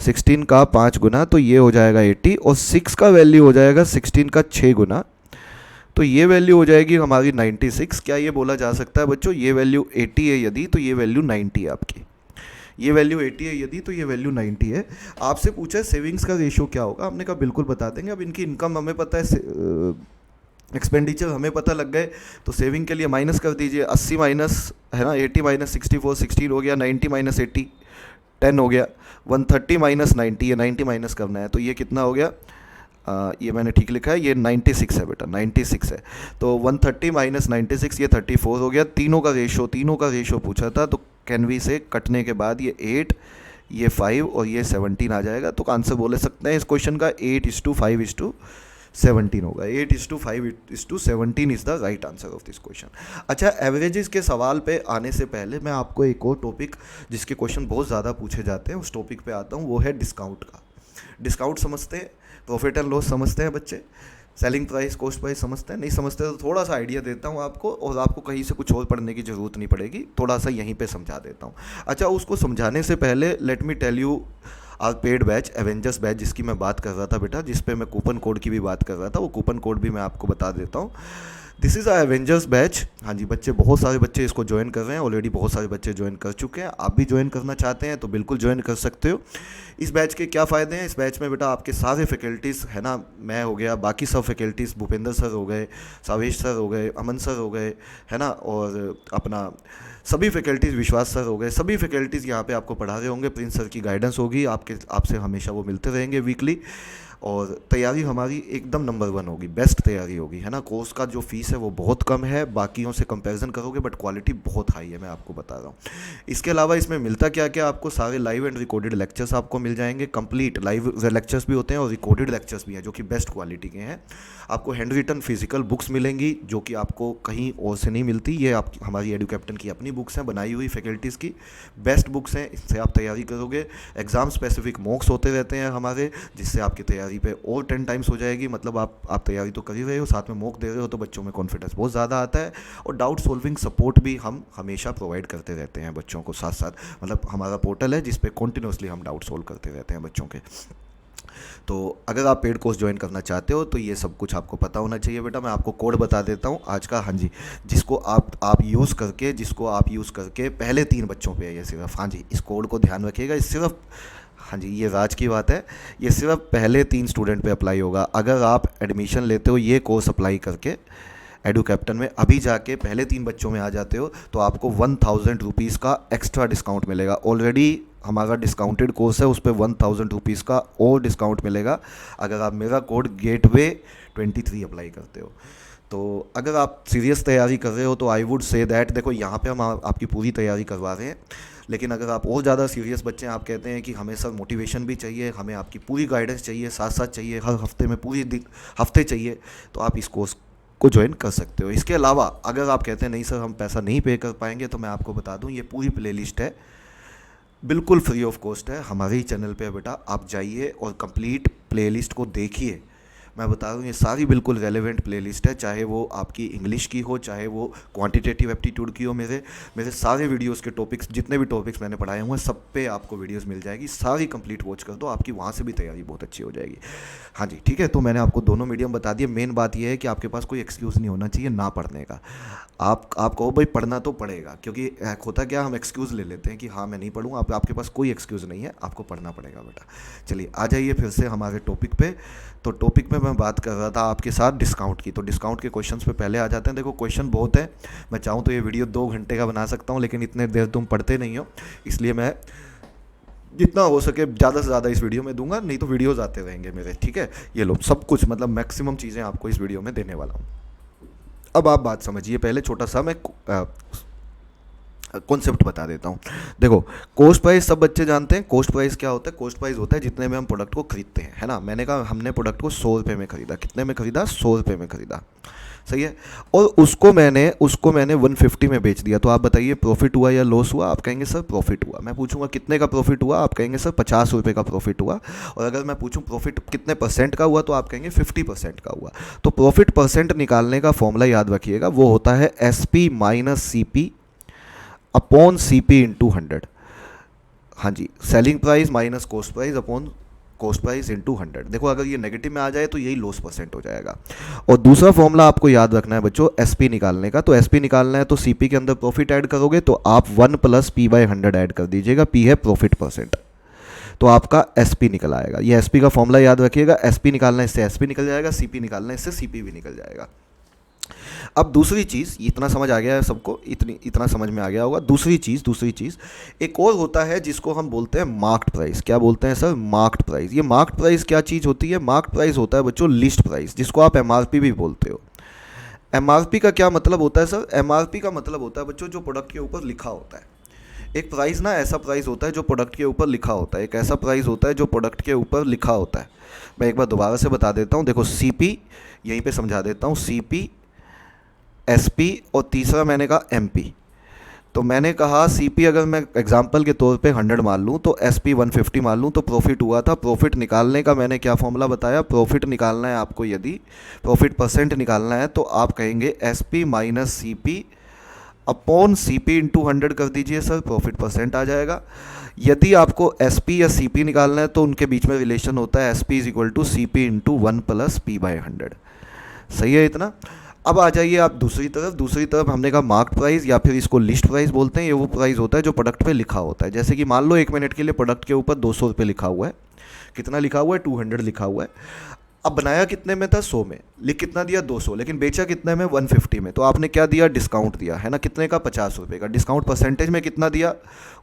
16 का 5 गुना, तो ये हो जाएगा 80. और 6 का वैल्यू हो जाएगा 16 का 6 गुना, तो ये वैल्यू हो जाएगी हमारी 96. क्या ये बोला जा सकता है बच्चों, ये वैल्यू 80 है यदि, तो ये वैल्यू 90 है आपकी. ये वैल्यू 80 है यदि, तो ये वैल्यू 90 है. आपसे पूछा है सेविंग्स का रेशियो क्या होगा, हमने कहा बिल्कुल बता देंगे. अब इनकी इनकम हमें पता है, एक्सपेंडिचर हमें पता लग गए, तो सेविंग के लिए माइनस कर दीजिए. 80 माइनस, है ना, 80 माइनस 64, 16 हो गया. 90 माइनस 80, 10 हो गया. 130 माइनस 90, ये 90 माइनस करना है, तो ये कितना हो गया, ये मैंने ठीक लिखा है, ये 96 है बेटा, 96 है. तो 130 माइनस 96, ये 34 हो गया. तीनों का रेशो पूछा था, तो कैन वी से कटने के बाद ये 8, ये 5 और ये 17 आ जाएगा. तो आंसर बोले सकते हैं इस क्वेश्चन का 8:5:17 होगा. 8:5:17 is the right answer of this question. अच्छा, एवरेजेस के सवाल पे आने से पहले मैं आपको एक और टॉपिक जिसके क्वेश्चन बहुत ज़्यादा पूछे जाते हैं उस टॉपिक पे आता हूँ. वो है डिस्काउंट का. डिस्काउंट समझते हैं, प्रॉफिट एंड लॉस समझते हैं बच्चे, सेलिंग प्राइस, कॉस्ट प्राइस समझते हैं, नहीं समझते तो थोड़ा सा आइडिया देता हूँ आपको, और आपको कहीं से कुछ और पढ़ने की ज़रूरत नहीं पड़ेगी, थोड़ा सा यहीं पे समझा देता हूँ. अच्छा, उसको समझाने से पहले let me tell you our paid batch, Avengers batch, जिसकी मैं बात कर रहा था बेटा, जिस पे मैं कूपन कोड की भी बात कर रहा था, वो कूपन कोड भी मैं आपको बता देता हूँ. This is a Avengers batch. हाँ जी, बच्चे, बहुत सारे बच्चे इसको ज्वाइन कर रहे हैं, ऑलरेडी बहुत सारे बच्चे ज्वाइन कर चुके हैं. आप भी ज्वाइन करना चाहते हैं तो बिल्कुल ज्वाइन कर सकते हो. इस बैच के क्या फ़ायदे हैं, इस बैच में बेटा आपके सारे फैकल्टीज़, है ना, मैं हो गया, बाकी सब फैकल्टीज़, भूपेंद्र सर हो गए, सावेश सर हो गए, अमन सर हो गए, है ना, और अपना सभी फैकल्टीज़, विश्वास सर हो गए, सभी फैकल्टीज़ यहाँ पे आपको पढ़ा रहे होंगे. प्रिंस सर की गाइडेंस होगी, आपसे हमेशा वो मिलते रहेंगे वीकली. और तैयारी हमारी एकदम नंबर 1 होगी, बेस्ट तैयारी होगी, है ना. कोर्स का जो फीस है वो बहुत कम है, बाकियों से कंपैरिजन करोगे, बट क्वालिटी बहुत हाई है, मैं आपको बता रहा हूँ. इसके अलावा इसमें मिलता क्या क्या, आपको सारे लाइव एंड रिकॉर्डेड लेक्चर्स आपको मिल जाएंगे. कंप्लीट लाइव लेक्चर्स भी होते हैं और रिकॉर्डेड लेक्चर्स भी हैं जो कि बेस्ट क्वालिटी के हैं. आपको हैंड रिटन फिजिकल बुक्स मिलेंगी जो कि आपको कहीं और से नहीं मिलती. ये आप हमारी एडू कैप्टन की अपनी बुक्स हैं, बनाई हुई फैकल्टीज़ की, बेस्ट बुक्स हैं. इससे आप तैयारी करोगे. एग्ज़ाम स्पेसिफिक मॉक्स होते रहते हैं हमारे, जिससे आपकी तैयारी पे और 10 टाइम्स हो जाएगी. मतलब आप तैयारी तो कर ही रहे हो, साथ में मॉक दे रहे हो, तो बच्चों में कॉन्फिडेंस बहुत ज़्यादा आता है. और डाउट सॉल्विंग सपोर्ट भी हम हमेशा प्रोवाइड करते रहते हैं बच्चों को साथ साथ. मतलब हमारा पोर्टल है जिस पे कॉन्टिन्यूसली हम डाउट सॉल्व करते रहते हैं बच्चों के. तो अगर आप पेड कोर्स ज्वाइन करना चाहते हो तो ये सब कुछ आपको पता होना चाहिए बेटा. मैं आपको कोड बता देता हूँ आज का. हाँ जी, जिसको आप यूज़ करके पहले 3 बच्चों पे है ये सिर्फ. हाँ जी, इस कोड को ध्यान रखिएगा. इस सिर्फ, हाँ जी, ये राज की बात है, ये सिर्फ पहले 3 स्टूडेंट पे अप्लाई होगा. अगर आप एडमिशन लेते हो ये कोर्स अप्लाई करके, एडू कैप्टन में अभी जाके पहले 3 बच्चों में आ जाते हो तो आपको 1000 रुपीज़ का एक्स्ट्रा डिस्काउंट मिलेगा। ऑलरेडी हमारा डिस्काउंटेड कोर्स है, उस पर 1000 रुपीज़ का और डिस्काउंट मिलेगा अगर आप मेरा कोड GATEWAY23 अप्लाई करते हो। तो अगर आप सीरियस तैयारी कर रहे हो तो आई वुड से दैट, देखो यहाँ पे हम आपकी पूरी तैयारी करवा रहे हैं, लेकिन अगर आप और ज़्यादा सीरियस बच्चे हैं, आप कहते हैं कि हमें सर मोटिवेशन भी चाहिए, हमें आपकी पूरी गाइडेंस चाहिए, साथ साथ चाहिए, हर हफ्ते में हफ्ते चाहिए, तो आप इस कोर्स को ज्वाइन कर सकते हो। इसके अलावा अगर आप कहते हैं नहीं सर हम पैसा नहीं पे कर पाएंगे, तो मैं आपको बता दूं ये पूरी प्लेलिस्ट है, बिल्कुल फ्री ऑफ कॉस्ट है, हमारे ही चैनल पे है बेटा। आप जाइए और कंप्लीट प्लेलिस्ट को देखिए। मैं बता रहा हूँ ये सारी बिल्कुल रेलेवेंट प्लेलिस्ट है, चाहे वो आपकी इंग्लिश की हो, चाहे वो क्वांटिटेटिव एप्टीट्यूड की हो। मेरे सारे वीडियोस के टॉपिक्स, जितने भी टॉपिक्स मैंने पढ़ाए हुए हैं, सब पे आपको वीडियोस मिल जाएगी, सारी कंप्लीट वॉच कर दो, आपकी वहाँ से भी तैयारी बहुत अच्छी हो जाएगी। हाँ जी ठीक है, तो मैंने आपको दोनों मीडियम बता दिए। मेन बात यह है कि आपके पास कोई एक्सक्यूज़ नहीं होना चाहिए ना पढ़ने का। आप कहो भाई पढ़ना तो पड़ेगा, क्योंकि होता क्या, हम एक्सक्यूज़ ले लेते हैं कि हाँ मैं नहीं पढ़ूँ। आपके पास कोई एक्सक्यूज़ नहीं है, आपको पढ़ना पड़ेगा बेटा। चलिए आ जाइए फिर से हमारे टॉपिक पे। तो टॉपिक में मैं बात कर रहा था आपके साथ डिस्काउंट की। तो डिस्काउंट के क्वेश्चंस पे पहले आ जाते हैं। देखो क्वेश्चन बहुत है, मैं चाहूँ तो ये वीडियो 2 घंटे का बना सकता हूँ, लेकिन इतने देर तुम पढ़ते नहीं हो, इसलिए मैं जितना हो सके ज़्यादा से ज़्यादा इस वीडियो में दूंगा, नहीं तो वीडियोज़ आते रहेंगे मेरे। ठीक है, ये लो सब कुछ, मतलब मैक्सिमम चीज़ें आपको इस वीडियो में देने वाला हूँ। अब आप बात समझिए, पहले छोटा सा मैं कॉन्सेप्ट बता देता हूँ। देखो कॉस्ट प्राइस सब बच्चे जानते हैं। कॉस्ट प्राइस क्या होता है? कॉस्ट प्राइस होता है जितने में हम प्रोडक्ट को खरीदते हैं, है ना। मैंने कहा हमने प्रोडक्ट को 100 रुपये में खरीदा। कितने में खरीदा? 100 रुपये में खरीदा, सही है। और उसको मैंने 150 में बेच दिया। तो आप बताइए प्रॉफिट हुआ या लॉस हुआ? आप कहेंगे सर प्रॉफिट हुआ। मैं पूछूंगा कितने का प्रॉफिट हुआ? आप कहेंगे सर 50 रुपये का प्रॉफिट हुआ। और अगर मैं पूछूं प्रॉफिट कितने परसेंट का हुआ, तो आप कहेंगे 50% का हुआ। तो प्रॉफिट परसेंट निकालने का फॉर्मूला याद रखिएगा, वो होता है SP minus CP upon CP into 100। हाँ जी, selling price minus cost price upon cost price into 100। देखो अगर ये नेगेटिव में आ जाए तो यही लॉस परसेंट हो जाएगा। और दूसरा फॉर्मूला आपको याद रखना है बच्चों, SP निकालने का। तो SP निकालना है तो CP के अंदर प्रॉफिट ऐड करोगे, तो आप 1 प्लस P/100 ऐड कर दीजिएगा। P है प्रॉफिट परसेंट, तो आपका SP निकल आएगा। ये SP का फॉर्मूला याद रखिएगा। SP निकालना है इससे SP निकल जाएगा, CP निकालना है इससे CP भी निकल जाएगा। अब दूसरी चीज़, इतना समझ आ गया है सबको, इतना समझ में आ गया होगा। दूसरी चीज़ एक और होता है जिसको हम बोलते हैं मार्क्ड प्राइस। क्या बोलते हैं सर? Marked price. ये मार्क्ड प्राइस क्या चीज़ होती है? मार्क्ड प्राइस होता है बच्चों लिस्ट प्राइस, जिसको आप MRP भी बोलते हो। MRP का क्या मतलब होता है सर? MRP का मतलब होता है बच्चों जो प्रोडक्ट के ऊपर लिखा होता है। एक प्राइस ना ऐसा प्राइस होता है जो प्रोडक्ट के ऊपर लिखा होता है, एक ऐसा प्राइस होता है जो प्रोडक्ट के ऊपर लिखा होता है। मैं एक बार दोबारा से बता देता हूँ। देखो CP, यहीं पे समझा देता हूँ, CP, SP और तीसरा मैंने कहा MP। तो मैंने कहा CP अगर मैं एग्जांपल के तौर पे 100 मान लूँ, तो SP 150 मान लूँ, तो प्रॉफिट हुआ था। प्रॉफिट निकालने का मैंने क्या फॉर्मूला बताया? प्रॉफिट निकालना है आपको, यदि प्रॉफिट परसेंट निकालना है तो आप कहेंगे SP minus CP upon CP into 100 कर दीजिए सर, प्रॉफिट परसेंट आ जाएगा। यदि आपको SP या CP निकालना है तो उनके बीच में रिलेशन होता है SP is equal to CP into 1 plus P/100। सही है इतना। अब आ जाइए आप दूसरी तरफ हमने कहा मार्क्ड प्राइस या फिर इसको लिस्ट प्राइस बोलते हैं। ये वो प्राइस होता है जो प्रोडक्ट पे लिखा होता है। जैसे कि मान लो 1 मिनट के लिए प्रोडक्ट के ऊपर 200 रुपये लिखा हुआ है। कितना लिखा हुआ है? 200 लिखा हुआ है। अब बनाया कितने में था? 100 में। लिख कितना दिया? 200। लेकिन बेचा कितने में? 150 में। तो आपने क्या दिया? डिस्काउंट दिया, है ना। कितने का? 50 रुपये का। डिस्काउंट परसेंटेज में कितना दिया?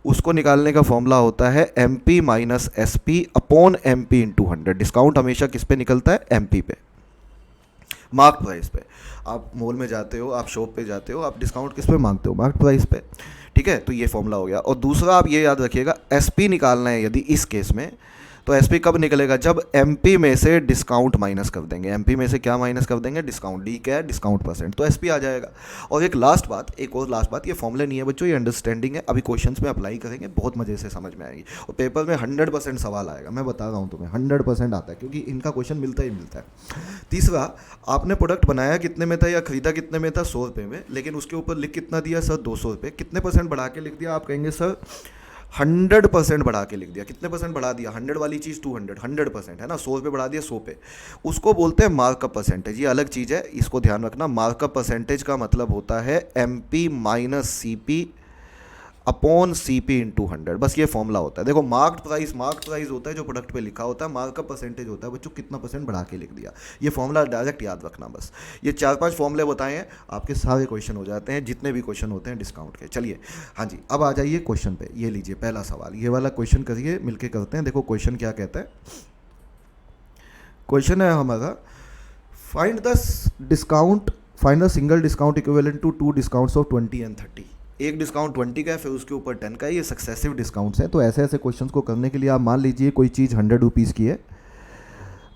उसको निकालने का फॉर्मूला होता है MP minus SP upon MP into 100। Discount हमेशा किस पे निकलता है? MP पे, मार्क प्राइस पे। आप मॉल में जाते हो, आप शॉप पे जाते हो, आप डिस्काउंट किस पे मांगते हो? मार्क प्राइस पे। ठीक है, तो ये फॉर्मूला हो गया। और दूसरा आप ये याद रखिएगा, SP निकालना है यदि इस केस में, तो SP कब निकलेगा? जब MP में से डिस्काउंट माइनस कर देंगे। MP में से क्या माइनस कर देंगे? डिस्काउंट। D क्या है? डिस्काउंट परसेंट, तो SP आ जाएगा। और एक और लास्ट बात, ये फॉर्मूले नहीं है बच्चों, ये अंडरस्टैंडिंग है। अभी क्वेश्चंस में अप्लाई करेंगे, बहुत मजे से समझ में आएगी। और पेपर में 100% सवाल आएगा, मैं बता रहा हूँ तुम्हें, 100% आता है, क्योंकि इनका क्वेश्चन मिलता ही मिलता है। तीसरा, आपने प्रोडक्ट बनाया कितने में था या खरीदा कितने में था? 100 रुपये में। लेकिन उसके ऊपर लिख कितना दिया सर? 200 रुपये। कितने परसेंट बढ़ा के लिख दिया? आप कहेंगे सर 100% बढ़ा के लिख दिया। कितने परसेंट बढ़ा दिया? 100 वाली चीज़ 200, 100% है ना। 100 रुपये बढ़ा दिया 100 पे। उसको बोलते हैं मार्कअप परसेंटेज। ये अलग चीज़ है, इसको ध्यान रखना। मार्कअप परसेंटेज का मतलब होता है MP minus CP upon C P into 100, बस ये फॉर्मूला होता है। देखो मार्क्ड प्राइस होता है जो प्रोडक्ट पे लिखा होता है, मार्कअप परसेंटेज होता है बच्चों कितना परसेंट बढ़ा के लिख दिया। ये फॉर्मूला डायरेक्ट याद रखना बस। ये 4-5 फॉर्मूले बताए हैं, आपके सारे क्वेश्चन हो जाते हैं जितने भी क्वेश्चन होते हैं डिस्काउंट के। चलिए हाँ जी, अब आ जाइए क्वेश्चन पे। ये लीजिए पहला सवाल, ये वाला क्वेश्चन करिए, मिलके करते हैं। देखो क्वेश्चन क्या कहता है, क्वेश्चन है हमारा find the single discount equivalent to 2 discounts of 20 and 30। एक डिस्काउंट 20 का है, फिर उसके ऊपर 10 का है, ये सक्सेसिव डिस्काउंट्स हैं। तो ऐसे ऐसे क्वेश्चंस को करने के लिए आप मान लीजिए कोई चीज़ 100 रुपीज़ की है,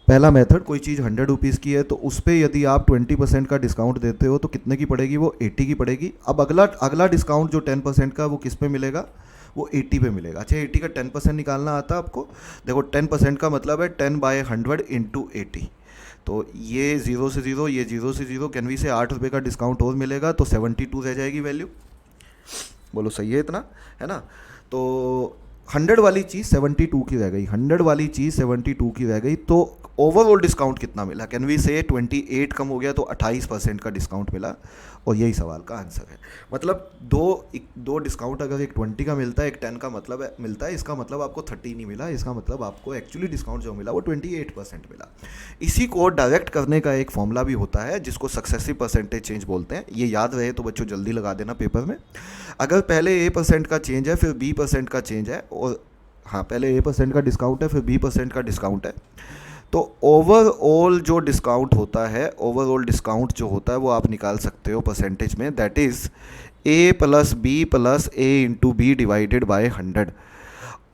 पहला मेथड, कोई चीज़ 100 रुपीज़ की है तो उस पर यदि आप 20% का डिस्काउंट देते हो तो कितने की पड़ेगी, वो 80 की पड़ेगी। अब अगला डिस्काउंट जो 10% का, वो किस पे मिलेगा, वो 80 पे मिलेगा। अच्छा 80 का 10% निकालना आता है आपको। देखो 10% का मतलब है 10/100 इंटू 80। तो ये 0 से 0, ये 0 से 0, कैन वी से 8 रुपये का डिस्काउंट और मिलेगा तो 72 रह जाएगी वैल्यू। बोलो सही है इतना, है ना। तो 100 वाली चीज़ 72 की रह गई, 100 वाली चीज़ 72 की रह गई। तो ओवरऑल डिस्काउंट कितना मिला, कैन वी से 28 कम हो गया तो 28% का डिस्काउंट मिला। और यही सवाल का आंसर है। मतलब दो डिस्काउंट अगर एक 20 का मिलता है, एक 10 का मतलब मिलता है, इसका मतलब आपको 30 नहीं मिला, इसका मतलब आपको एक्चुअली डिस्काउंट जो मिला वो 28% मिला। इसी को डायरेक्ट करने का एक फॉर्मूला भी होता है जिसको सक्सेसिव परसेंटेज चेंज बोलते हैं। ये याद रहे तो बच्चों जल्दी लगा देना पेपर में। अगर पहले A% का चेंज है, फिर B% का चेंज है, और हाँ पहले A% का डिस्काउंट है, फिर B% का डिस्काउंट है, तो ओवरऑल जो डिस्काउंट होता है, ओवरऑल डिस्काउंट जो होता है वो आप निकाल सकते हो परसेंटेज में, that is A plus B plus A into B divided by 100।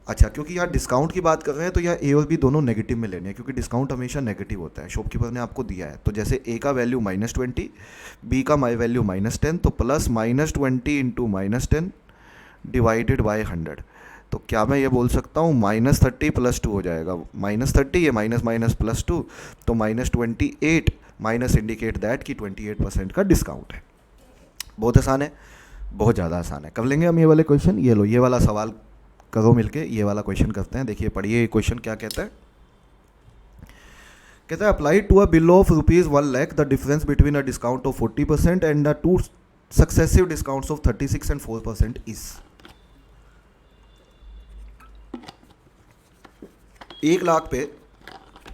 अच्छा क्योंकि यहाँ डिस्काउंट की बात कर रहे हैं तो यहाँ A और B दोनों नेगेटिव में लेने हैं, क्योंकि डिस्काउंट हमेशा नेगेटिव होता है, शॉपकीपर ने आपको दिया है। तो जैसे A का वैल्यू -20, B का वैल्यू -10, तो प्लस -20 इंटू -10 डिवाइडेड बाय 100। तो क्या मैं ये बोल सकता हूँ -30 + 2 हो जाएगा, -30 ये माइनस माइनस +2, तो -28 माइनस इंडिकेट दैट कि 28% का डिस्काउंट है। बहुत आसान है, बहुत ज़्यादा आसान है। कर लेंगे हम ये वाले क्वेश्चन। ये लो, ये वाला सवाल करो मिलके, ये वाला क्वेश्चन करते हैं। देखिए पढ़िए ये क्वेश्चन क्या कहता है। कहता है apply to a bill of ₹1 lakh the difference between a discount of 40% and the 2 successive discounts of 36 and 4% is. 1 lakh पे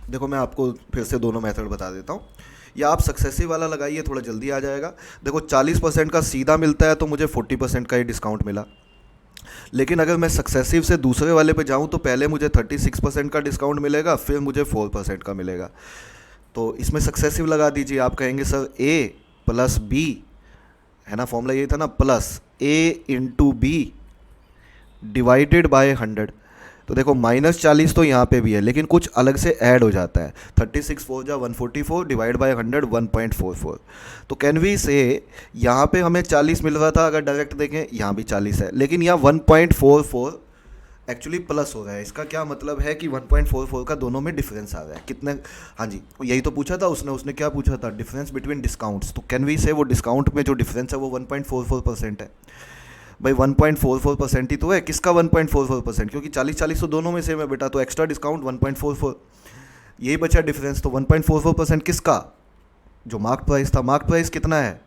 देखो मैं आपको फिर से दोनों मेथड बता देता हूँ, या आप सक्सेसिव वाला लगाइए, थोड़ा जल्दी आ जाएगा। देखो 40% का सीधा मिलता है तो मुझे 40% का ही डिस्काउंट मिला, लेकिन अगर मैं सक्सेसिव से दूसरे वाले पे जाऊँ तो पहले मुझे 36% का डिस्काउंट मिलेगा, फिर मुझे 4% का मिलेगा। तो इसमें सक्सेसिव लगा दीजिए। आप कहेंगे सर A प्लस B, है ना, फॉर्मूला यही था ना, plus A into B divided by 100। तो देखो -40 तो यहाँ पे भी है, लेकिन कुछ अलग से ऐड हो जाता है। 36 4 जा 144 डिवाइड बाय 100 1.44। तो कैन वी से यहाँ पे हमें 40 मिल रहा था, अगर डायरेक्ट देखें यहाँ भी 40 है, लेकिन यहाँ 1.44 एक्चुअली प्लस हो रहा है। इसका क्या मतलब है कि 1.44 का दोनों में डिफरेंस आ रहा है। कितने, हाँ जी यही तो पूछा था उसने क्या पूछा था, डिफरेंस बिटवीन डिस्काउंट्स। तो कैन वी से वो डिस्काउंट में जो डिफरेंस है वो 1.44% है। भाई 1.44% ही तो है, किसका 1.44%, क्योंकि 40-40 तो दोनों में सेम है बेटा, तो एक्स्ट्रा डिस्काउंट 1.44, यही बचा डिफरेंस। तो 1.44% किसका, जो मार्क प्राइस था। मार्क प्राइस कितना है,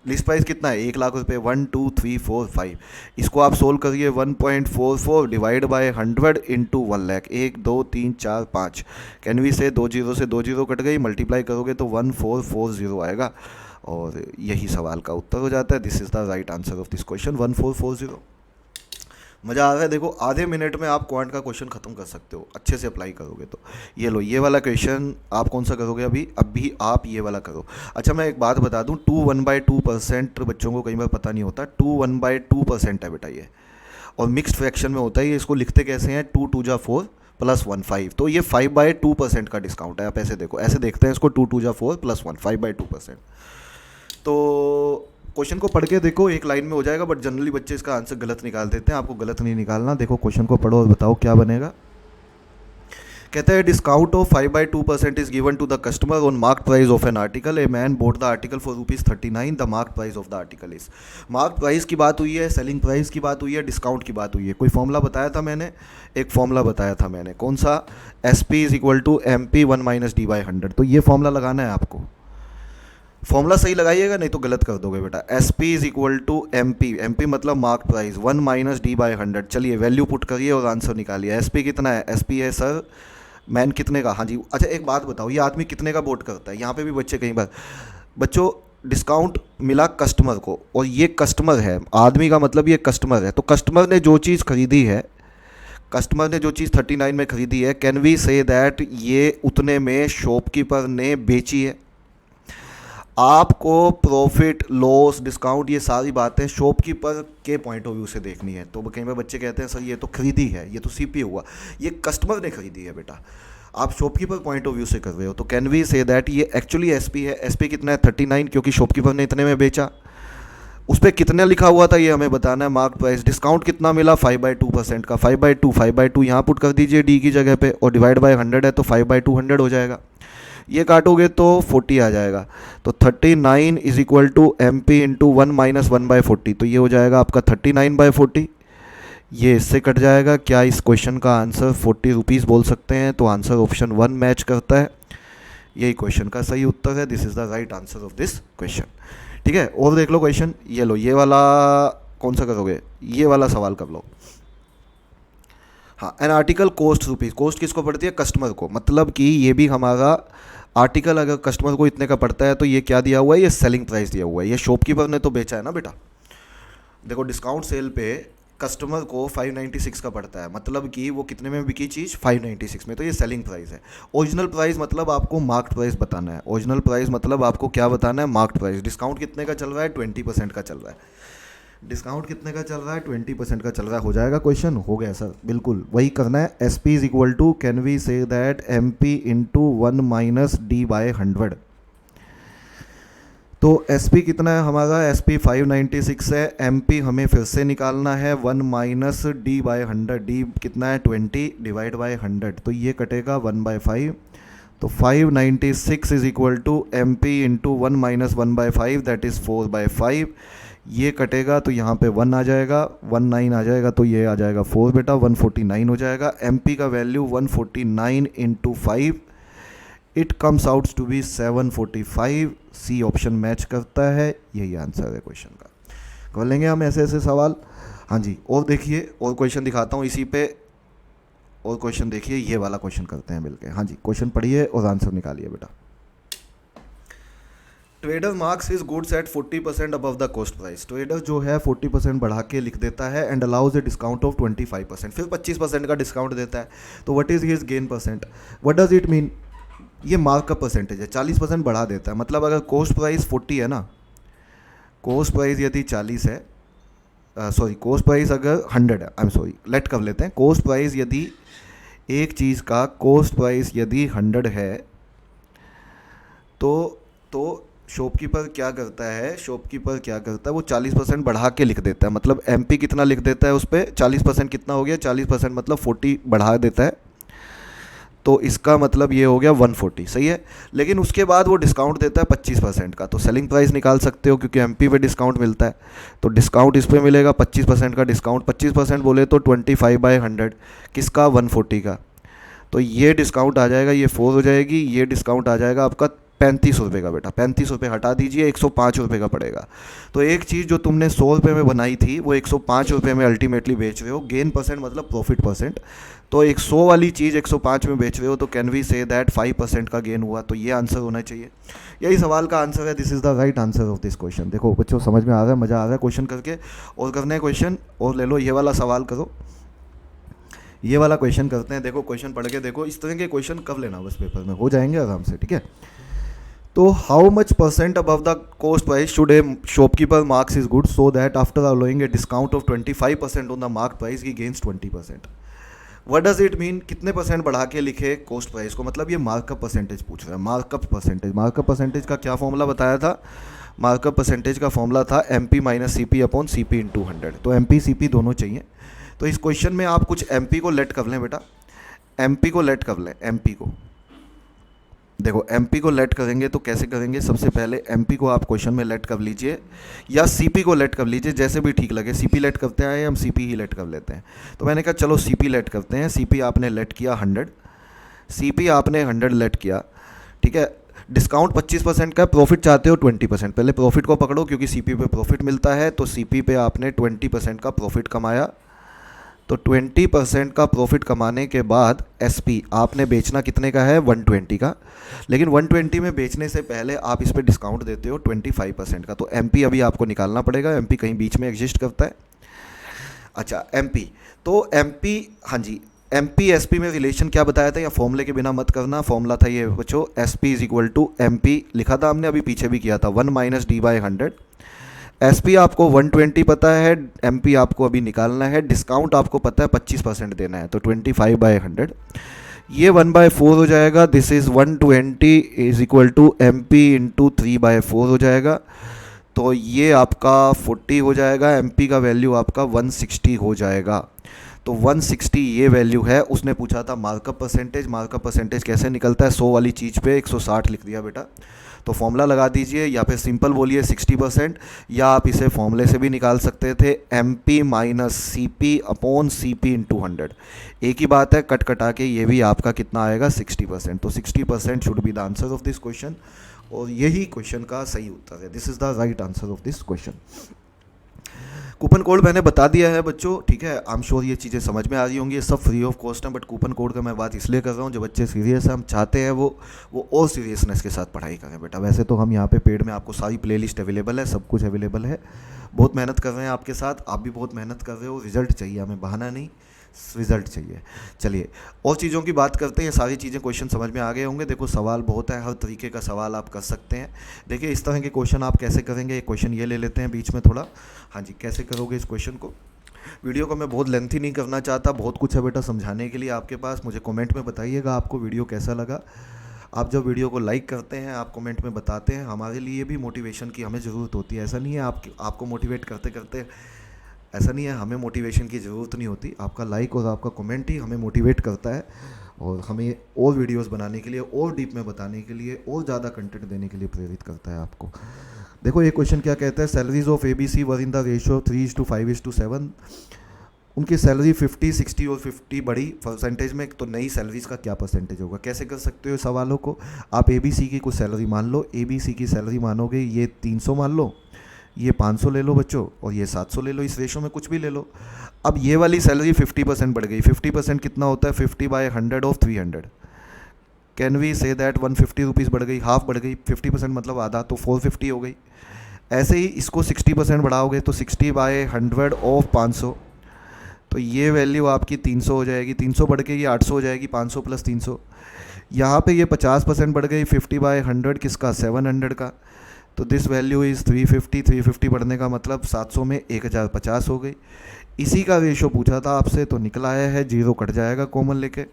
लिस्ट प्राइस कितना है, 1 लाख रुपये। 1 2 3 4 5, इसको आप सोल्व करिए। 1.44 divide by 100 into 1 lakh, 1 2 3 4 5, can we say 2 zero से 2 जीरो कट गई, मल्टीप्लाई करोगे तो 1440 आएगा, और यही सवाल का उत्तर हो जाता है। This is the right answer of this question, 1440। मज़ा आ रहा है। देखो आधे मिनट में आप क्वांट का क्वेश्चन खत्म कर सकते हो, अच्छे से अप्लाई करोगे तो। ये लो, ये वाला क्वेश्चन आप कौन सा करोगे अभी आप ये वाला करो। अच्छा मैं एक बात बता दूं, 2 1/2% बच्चों को कई बार पता नहीं होता, 2 1/2% है बेटा ये, और मिक्स्ड फ्रैक्शन में होता है ये। इसको लिखते कैसे हैं, 2 2 जा 4 + 1 5, तो ये 5/2% का डिस्काउंट है। आप ऐसे देखो, ऐसे देखते हैं इसको, 2 2 जा 4 + 1, 5/2%। तो क्वेश्चन को पढ़ के देखो, एक लाइन में हो जाएगा, बट जनरली बच्चे इसका आंसर गलत निकाल देते हैं। आपको गलत नहीं निकालना। देखो क्वेश्चन को पढ़ो और बताओ क्या बनेगा। कहता है discount of 5/2% is given to the customer on mark price of an article. A man bought the article for ₹39। The mark price of the article is. Mark price की बात हुई है, सेलिंग प्राइस की बात हुई है, डिस्काउंट की बात हुई है। कोई फॉर्मूला बताया था मैंने, एक फॉर्मूला बताया था मैंने, कौन सा, SP = MP1 - D/100। तो ये फॉर्मूला लगाना है आपको। फॉर्मूला सही लगाइएगा, नहीं तो गलत कर दोगे बेटा। S P is equal to M P, M P मतलब mark price, 1 minus D by 100। चलिए वैल्यू पुट करिए और आंसर निकालिए। एस पी कितना है? एस पी है सर मैन कितने का? हाँ जी। अच्छा एक बात बताओ, ये आदमी कितने का वोट करता है? यहाँ पे भी बच्चे कई बार, बच्चों डिस्काउंट मिला कस्टमर को, और ये कस्टमर है, आदमी का मतलब ये कस्टमर है, तो कस्टमर ने जो चीज़ खरीदी है, कस्टमर ने जो चीज़ 39 में खरीदी है, कैन वी से दैट ये उतने में शॉपकीपर ने बेची है? आपको प्रॉफिट लॉस डिस्काउंट ये सारी बातें शॉपकीपर के पॉइंट ऑफ व्यू से देखनी है। तो कई बार बच्चे कहते हैं सर ये तो खरीदी है, ये तो सीपी हुआ, ये कस्टमर ने खरीदी है बेटा, आप शॉपकीपर पॉइंट ऑफ व्यू से कर रहे हो। तो कैन वी से दैट ये एक्चुअली एसपी है। एसपी कितना है? 39, क्योंकि शॉपकीपर ने इतने में बेचा। उस पर कितने लिखा हुआ था ये हमें बताना है। मार्क प्राइस, डिस्काउंट कितना मिला? 5/2% का। 5/2 यहाँ पुट कर दीजिए डी की जगह पे, और डिवाइड बाय 100 है तो 5/2 100 हो जाएगा। ये काटोगे तो 40 आ जाएगा। तो 39 is equal to M P into 1 minus 1/40, तो ये हो जाएगा आपका 39/40। ये इससे कट जाएगा। क्या इस क्वेश्चन का आंसर 40 रुपीज़ बोल सकते हैं? तो आंसर ऑप्शन 1 मैच करता है, यही क्वेश्चन का सही उत्तर है। This is the right answer of this question. ठीक है, और देख लो क्वेश्चन, ये लो, ये वाला कौन सा करोगे? ये वाला सवाल कर लो। हाँ, an article cost rupees, cost किसको पड़ती है? कस्टमर को। मतलब कि ये भी हमारा आर्टिकल अगर कस्टमर को इतने का पड़ता है तो ये क्या दिया हुआ है? ये सेलिंग प्राइस दिया हुआ है, ये शॉपकीपर ने तो बेचा है ना बेटा। देखो डिस्काउंट सेल पे कस्टमर को 596 का पड़ता है, मतलब कि वो कितने में बिकी चीज़? 596 में, तो ये सेलिंग प्राइस है। ओरिजिनल प्राइस मतलब आपको मार्क्ड प्राइस बताना है। ओरिजिनल प्राइस मतलब आपको क्या बताना है? Marked price. डिस्काउंट कितने का चल रहा है? 20% का चल रहा है। डिस्काउंट कितने का चल रहा है? 20% का चल रहा है। हो जाएगा क्वेश्चन? हो गया सर, बिल्कुल वही करना है। S P is equal to, can we say that M P into 1 minus D by 100। तो एस पी कितना है हमारा? एस पी 596 है। एम पी हमें फिर से निकालना है 1 माइनस डी बाय 100। डी कितना है? 20 डिवाइड बाय 100, तो ये कटेगा 1/5। तो 596 is equal to M P into 1 minus 1/5, that is 4/5। ये कटेगा तो यहाँ पे 1 आ जाएगा, 19 आ जाएगा, तो ये आ जाएगा 4 बेटा, 149 हो जाएगा। एम पी का value 149 into 5, it comes out to be 745। C option match करता है, यही आंसर है क्वेश्चन का। कर लेंगे हम ऐसे ऐसे सवाल। हाँ जी, और देखिए और क्वेश्चन दिखाता हूँ इसी पे, और क्वेश्चन देखिए, ये वाला क्वेश्चन करते हैं मिलके। हाँ जी, क्वेश्चन पढ़िए और आंसर निकालिए बेटा। Trader marks his goods at 40% above the cost price. Trader जो है 40% बढ़ा के लिख देता है, and allows a discount of 25%, फिर 25% का डिस्काउंट देता है। तो what is his gain percent? What does it mean? ये मार्क का परसेंटेज है, 40% बढ़ा देता है। मतलब अगर कॉस्ट प्राइस 40 है ना, कॉस्ट प्राइस यदि 40 है, सॉरी कॉस्ट प्राइस अगर 100 है, आई एम सॉरी लेट कर लेते हैं, कॉस्ट प्राइस यदि एक चीज़ का कॉस्ट प्राइस यदि 100 है, तो शॉपकीपर क्या करता है? शॉपकीपर क्या करता है? वो 40% बढ़ा के लिख देता है। मतलब एमपी कितना लिख देता है उस पर? 40% कितना हो गया? 40% मतलब 40 बढ़ा देता है, तो इसका मतलब ये हो गया 140, सही है। लेकिन उसके बाद वो डिस्काउंट देता है 25% का, तो सेलिंग प्राइस निकाल सकते हो क्योंकि एमपी पे डिस्काउंट मिलता है। तो डिस्काउंट इस पर मिलेगा 25% का डिस्काउंट। 25% बोले तो 25/100 किसका? 140 का। तो ये डिस्काउंट आ जाएगा, ये 4 हो जाएगी, ये डिस्काउंट आ जाएगा आपका 35 रुपये का बेटा। 35 रुपये हटा दीजिए, 105 रुपये का पड़ेगा। तो एक चीज़ जो तुमने 100 रुपये में बनाई थी वो 105 रुपये में अल्टीमेटली बेच रहे हो। गेन परसेंट मतलब प्रॉफिट परसेंट। तो 100 वाली चीज़ 105 में बेच रहे हो, तो कैन वी से दैट 5% का गेन हुआ। तो ये आंसर होना चाहिए, यही सवाल का आंसर है। This is the right answer of this question. देखो बच्चों समझ में आ रहा है, मज़ा आ रहा है क्वेश्चन करके। और करना है क्वेश्चन, और ले लो ये वाला सवाल करो, ये वाला क्वेश्चन करते हैं। देखो क्वेश्चन पढ़ के देखो, इस तरह के क्वेश्चन कर लेना बस, पेपर में हो जाएंगे आराम से, ठीक है। तो how much percent above the cost price should A shopkeeper marks his goods so that after allowing a discount of 25% on the mark price he gains 20%। What does it mean? कितने percent बढ़ा के लिखे cost price को? मतलब ये markup percentage पूछ रहा है। मार्कअप परसेंटेज, मार्कअप परसेंटेज का क्या फॉर्मूला बताया था? मार्कअप परसेंटेज का फॉर्मूला था M P minus C P upon C P into 100। तो एम पी सी पी दोनों चाहिए। तो इस क्वेश्चन में आप कुछ एम पी को लेट कर लें बेटा, एम पी को लेट कर लें। एम पी को देखो, एमपी को लेट करेंगे तो कैसे करेंगे? सबसे पहले एमपी को आप क्वेश्चन में लेट कर लीजिए, या सीपी को लेट कर लीजिए, जैसे भी ठीक लगे। सीपी लेट करते हैं, हम सीपी ही लेट कर लेते हैं। तो मैंने कहा चलो सीपी लेट करते हैं। सीपी आपने लेट किया 100, सीपी आपने 100 लेट किया, ठीक है। डिस्काउंट 25% का, प्रॉफिट चाहते हो 20%। पहले प्रॉफिट को पकड़ो क्योंकि सीपी पे प्रॉफिट मिलता है, तो सीपी पे आपने 20% का प्रॉफिट कमाया। तो 20% का प्रॉफिट कमाने के बाद एसपी आपने बेचना कितने का है, 120 का। लेकिन 120 में बेचने से पहले आप इस पर डिस्काउंट देते हो 25% का, तो एमपी अभी आपको निकालना पड़ेगा। एमपी कहीं बीच में एग्जिस्ट करता है। अच्छा एमपी, तो एमपी, हाँ जी, एमपी एसपी में रिलेशन क्या बताया था, या फॉर्मूले के बिना मत करना। फॉर्मूला था ये बच्चों, SP is equal to MP, लिखा था हमने, अभी पीछे भी किया था, 1 माइनस डी बाई 100। एसपी आपको 120 पता है, एमपी आपको अभी निकालना है, डिस्काउंट आपको पता है 25% देना है, तो 25/100, ये 1/4 हो जाएगा। This is 120 is equal to M P into 3/4 हो जाएगा। तो ये आपका 40 हो जाएगा, एमपी का वैल्यू आपका 160 हो जाएगा। तो 160 ये वैल्यू है। उसने पूछा था मार्कअप परसेंटेज, मार्कअप परसेंटेज कैसे निकलता है, 100 वाली चीज़ पे 160 लिख दिया बेटा। तो फॉर्मूला लगा दीजिए, या फिर सिंपल बोलिए 60%, या आप इसे फॉर्मूले से भी निकाल सकते थे, M P minus C P upon C P into 100। एक ही बात है, कट कटा के ये भी आपका कितना आएगा, 60%। तो 60% should be the answer of this question, और यही क्वेश्चन का सही उत्तर है। This is the right answer of this question. Coupon code मैंने बता दिया है बच्चों, ठीक है। आई एम श्योर ये चीज़ें समझ में आ रही होंगी, ये सब फ्री ऑफ कॉस्ट है, बट कूपन कोड का मैं बात इसलिए कर रहा हूँ, जो बच्चे सीरियस हैं, हम चाहते हैं वो और सीरियसनेस के साथ पढ़ाई करें बेटा। वैसे तो हम यहाँ पे पेड में आपको सारी प्लेलिस्ट अवेलेबल है, सब कुछ अवेलेबल है, बहुत मेहनत कर रहे हैं आपके साथ, आप भी बहुत मेहनत कर रहे हो, रिजल्ट चाहिए हमें, बहाना नहीं, रिजल्ट चाहिए। चलिए और चीज़ों की बात करते हैं, ये सारी चीज़ें क्वेश्चन समझ में आ गए होंगे। देखो सवाल बहुत है, हर तरीके का सवाल आप कर सकते हैं। देखिए इस तरह के क्वेश्चन आप कैसे करेंगे, एक क्वेश्चन ये ले लेते हैं बीच में थोड़ा। हाँ जी, कैसे करोगे इस क्वेश्चन को। वीडियो को मैं बहुत लेंथी नहीं करना चाहता, बहुत कुछ है बेटा समझाने के लिए आपके पास। मुझे कमेंट में बताइएगा आपको वीडियो कैसा लगा। आप जब वीडियो को लाइक करते हैं, आप कमेंट में बताते हैं, हमारे लिए भी मोटिवेशन की हमें ज़रूरत होती है। ऐसा नहीं है आपको मोटिवेट करते करते, ऐसा नहीं है, हमें मोटिवेशन की ज़रूरत नहीं होती। आपका लाइक और आपका कमेंट ही हमें मोटिवेट करता है, और हमें और वीडियोस बनाने के लिए, और डीप में बताने के लिए, और ज़्यादा कंटेंट देने के लिए प्रेरित करता है आपको। देखो ये क्वेश्चन क्या कहता है, salaries of ABC were in the ratio 3:5:7। उनकी सैलरी 50, 60 और 50 बढ़ी परसेंटेज में, तो नई सैलरीज का क्या परसेंटेज होगा। कैसे कर सकते हो सवालों को, आप ABC की कुछ सैलरी मान लो, ABC की सैलरी मानोगे, ये 300 मान लो, ये 500 ले लो बच्चों, और ये 700 ले लो, इस रेशो में कुछ भी ले लो। अब ये वाली सैलरी 50% बढ़ गई, 50% कितना होता है, 50/100 of 300। Can we say that 150 rupees बढ़ गई, हाफ बढ़ गई, 50% मतलब आधा, तो 450 हो गई। ऐसे ही इसको 60% बढ़ाओगे तो 60/100 ऑफ 500, तो ये वैल्यू आपकी 300 हो जाएगी। 300 बढ़ के ये 800 हो जाएगी, 500 प्लस 300। यहाँ पे ये 50% बढ़ गई, 50/100 किसका, 700 का, तो दिस वैल्यू इज़ 350। 350 बढ़ने का मतलब 700 में 1050 हो गई। इसी का रेशो पूछा था आपसे, तो निकल आया है, 0 कट जाएगा कॉमन लेके।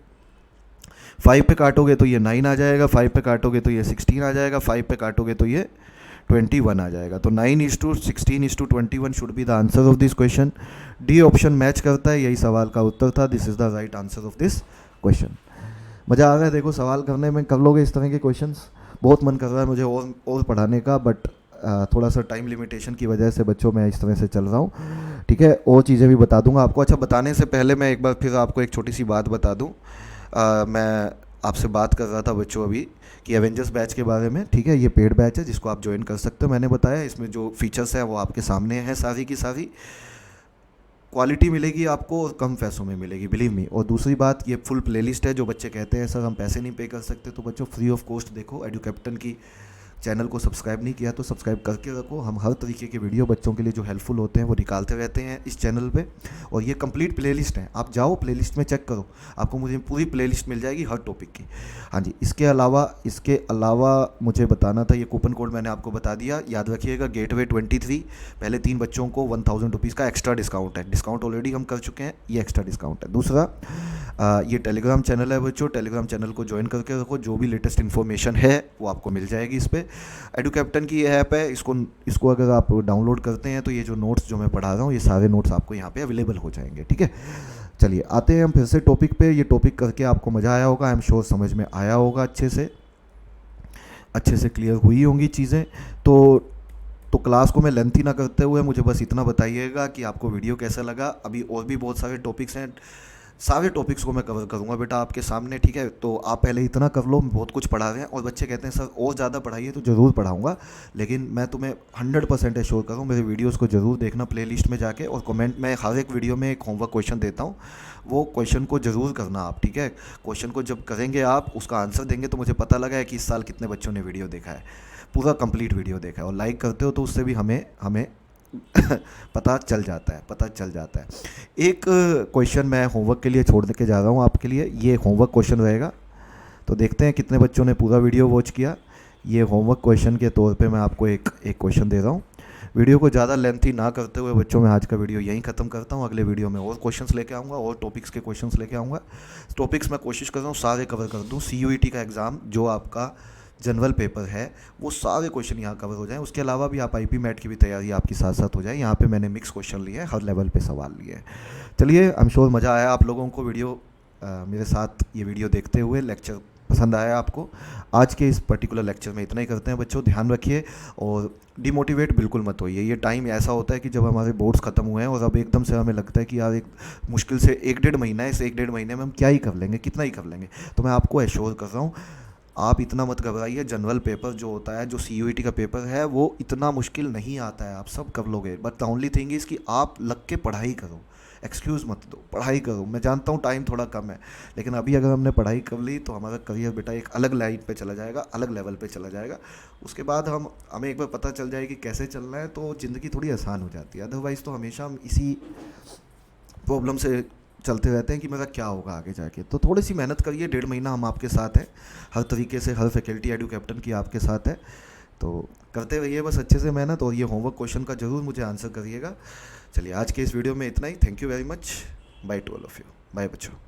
5 पे काटोगे तो ये 9 आ जाएगा, 5 पे काटोगे तो ये 16 आ जाएगा, 5 पे काटोगे तो ये 21 आ जाएगा। तो 9:16:21 should be the answer of this question. D option match करता है, यही सवाल का उत्तर था। This is the right answer of this question. मज़ा आ रहा है देखो सवाल करने में, कर लोगे इस तरह के क्वेश्चंस। बहुत मन कर रहा है मुझे और पढ़ाने का, बट थोड़ा सा टाइम लिमिटेशन की वजह से बच्चों मैं इस तरह से चल रहा हूँ, ठीक है। और चीज़ें भी बता दूंगा आपको। अच्छा बताने से पहले मैं एक बार फिर आपको एक छोटी सी बात बता दूँ। मैं आपसे बात कर रहा था बच्चों अभी कि एवेंजर्स बैच के बारे में, ठीक है। ये पेड बैच है जिसको आप ज्वाइन कर सकते हो, मैंने बताया। इसमें जो फीचर्स हैं वो आपके सामने हैं, सारी की सारी क्वालिटी मिलेगी आपको और कम पैसों में मिलेगी, बिलीव मी। और दूसरी बात, ये फुल प्लेलिस्ट है। जो बच्चे कहते हैं सर हम पैसे नहीं पे कर सकते, तो बच्चों फ्री ऑफ कॉस्ट देखो। एडुकैप्टन की चैनल को सब्सक्राइब नहीं किया तो सब्सक्राइब करके रखो। हम हर तरीके के वीडियो बच्चों के लिए जो हेल्पफुल होते हैं वो निकालते रहते हैं इस चैनल पे। और ये कंप्लीट प्लेलिस्ट है, आप जाओ प्लेलिस्ट में चेक करो, आपको मुझे पूरी प्लेलिस्ट मिल जाएगी हर टॉपिक की। हाँ जी, इसके अलावा मुझे बताना था, ये कूपन कोड मैंने आपको बता दिया, याद रखिएगा। गेटवे 23, पहले 3 बच्चों को 1000 रुपीज़ का एक्स्ट्रा डिस्काउंट है। डिस्काउंट ऑलरेडी हम कर चुके हैं, ये एक्स्ट्रा डिस्काउंट है। दूसरा ये टेलीग्राम चैनल है बच्चों, टेलीग्राम चैनल को ज्वाइन करके रखो, जो भी लेटेस्ट इन्फॉर्मेशन है वो आपको मिल जाएगी इस पर। एडुकैप्टन की ये ऐप है, इसको अगर आप डाउनलोड करते हैं तो ये जो नोट्स जो मैं पढ़ा रहा हूँ, ये सारे नोट्स आपको यहाँ पे अवेलेबल हो जाएंगे, ठीक है। चलिए आते हैं हम फिर से टॉपिक पे। ये टॉपिक करके आपको मज़ा आया होगा, आई एम श्योर समझ में आया होगा, अच्छे से क्लियर हुई होंगी चीज़ें। तो क्लास को मैं लेंथी ना करते हुए मुझे बस इतना बताइएगा कि आपको वीडियो कैसा लगा। अभी और भी बहुत सारे टॉपिक्स हैं सारे टॉपिक्स को मैं कवर करूँगा बेटा आपके सामने, ठीक है। तो आप पहले इतना कर लो, बहुत कुछ पढ़ा रहे हैं और बच्चे कहते हैं सर और ज़्यादा पढ़ाइए, तो ज़रूर पढ़ाऊँगा। लेकिन मैं तुम्हें 100% एश्योर कर रहा हूँ, मेरे वीडियोस को ज़रूर देखना प्लेलिस्ट में जाके, और कमेंट में हर एक वीडियो में एक होमवर्क क्वेश्चन देता हूँ, वो क्वेश्चन को ज़रूर करना आप, ठीक है। क्वेश्चन को जब करेंगे आप, उसका आंसर देंगे, तो मुझे पता लगा है कि इस साल कितने बच्चों ने वीडियो देखा है, पूरा कंप्लीट वीडियो देखा है। और लाइक करते हो तो उससे भी हमें हमें पता चल जाता है, पता चल जाता है। एक क्वेश्चन मैं होमवर्क के लिए छोड़ के जा रहा हूँ आपके लिए, ये होमवर्क क्वेश्चन रहेगा, तो देखते हैं कितने बच्चों ने पूरा वीडियो वॉच किया। ये होमवर्क क्वेश्चन के तौर पे मैं आपको एक क्वेश्चन दे रहा हूँ। वीडियो को ज़्यादा लेंथी ना करते हुए बच्चों, मैं आज का वीडियो यहीं ख़त्म करता हूँ। अगले वीडियो में और क्वेश्चंस लेके आऊँगा, और टॉपिक्स के क्वेश्चंस लेके आऊँगा। टॉपिक्स मैं कोशिश कर रहा हूँ सारे कवर कर दूँ। CUET का एग्ज़ाम जो आपका जनरल पेपर है, वो सारे क्वेश्चन यहाँ कवर हो जाएं। उसके अलावा भी आप IP मैट की भी तैयारी आपकी साथ साथ हो जाए। यहाँ पे मैंने मिक्स क्वेश्चन लिए हैं, हर लेवल पे सवाल लिए हैं। चलिए, आई एम श्योर मज़ा आया आप लोगों को वीडियो मेरे साथ ये वीडियो देखते हुए, लेक्चर पसंद आया आपको। आज के इस पर्टिकुलर लेक्चर में इतना ही करते हैं बच्चों। ध्यान रखिए और डिमोटिवेट बिल्कुल मत होइए। ये टाइम ऐसा होता है कि जब हमारे बोर्ड्स ख़त्म हुए हैं और अब एकदम से हमें लगता है कि यार एक मुश्किल से 1-1.5 महीना है, इस 1-1.5 महीने में हम क्या ही कर लेंगे, कितना ही कर लेंगे। तो मैं आपको एश्योर कर रहा हूँ, आप इतना मत घबराइए। जनरल पेपर जो होता है, जो CUET का पेपर है, वो इतना मुश्किल नहीं आता है, आप सब कर लोगे। But the only thing is कि आप लग के पढ़ाई करो, एक्सक्यूज़ मत दो, पढ़ाई करो। मैं जानता हूँ टाइम थोड़ा कम है, लेकिन अभी अगर हमने पढ़ाई कर ली तो हमारा करियर बेटा एक अलग लाइन पे चला जाएगा, अलग लेवल पे चला जाएगा। उसके बाद हमें एक बार पता चल जाए कि कैसे चलना है, तो ज़िंदगी थोड़ी आसान हो जाती है। अदरवाइज़ तो हमेशा हम इसी प्रॉब्लम से चलते रहते हैं कि मेरा क्या होगा आगे जाके। तो थोड़ी सी मेहनत करिए, 1.5 महीना हम आपके साथ हैं, हर तरीके से, हर फैकल्टी एडू कैप्टन की आपके साथ है। तो करते रहिए बस अच्छे से मेहनत, और ये होमवर्क क्वेश्चन का ज़रूर मुझे आंसर करिएगा। चलिए, आज के इस वीडियो में इतना ही। Thank you very much. Bye to all of you. Bye बच्चों।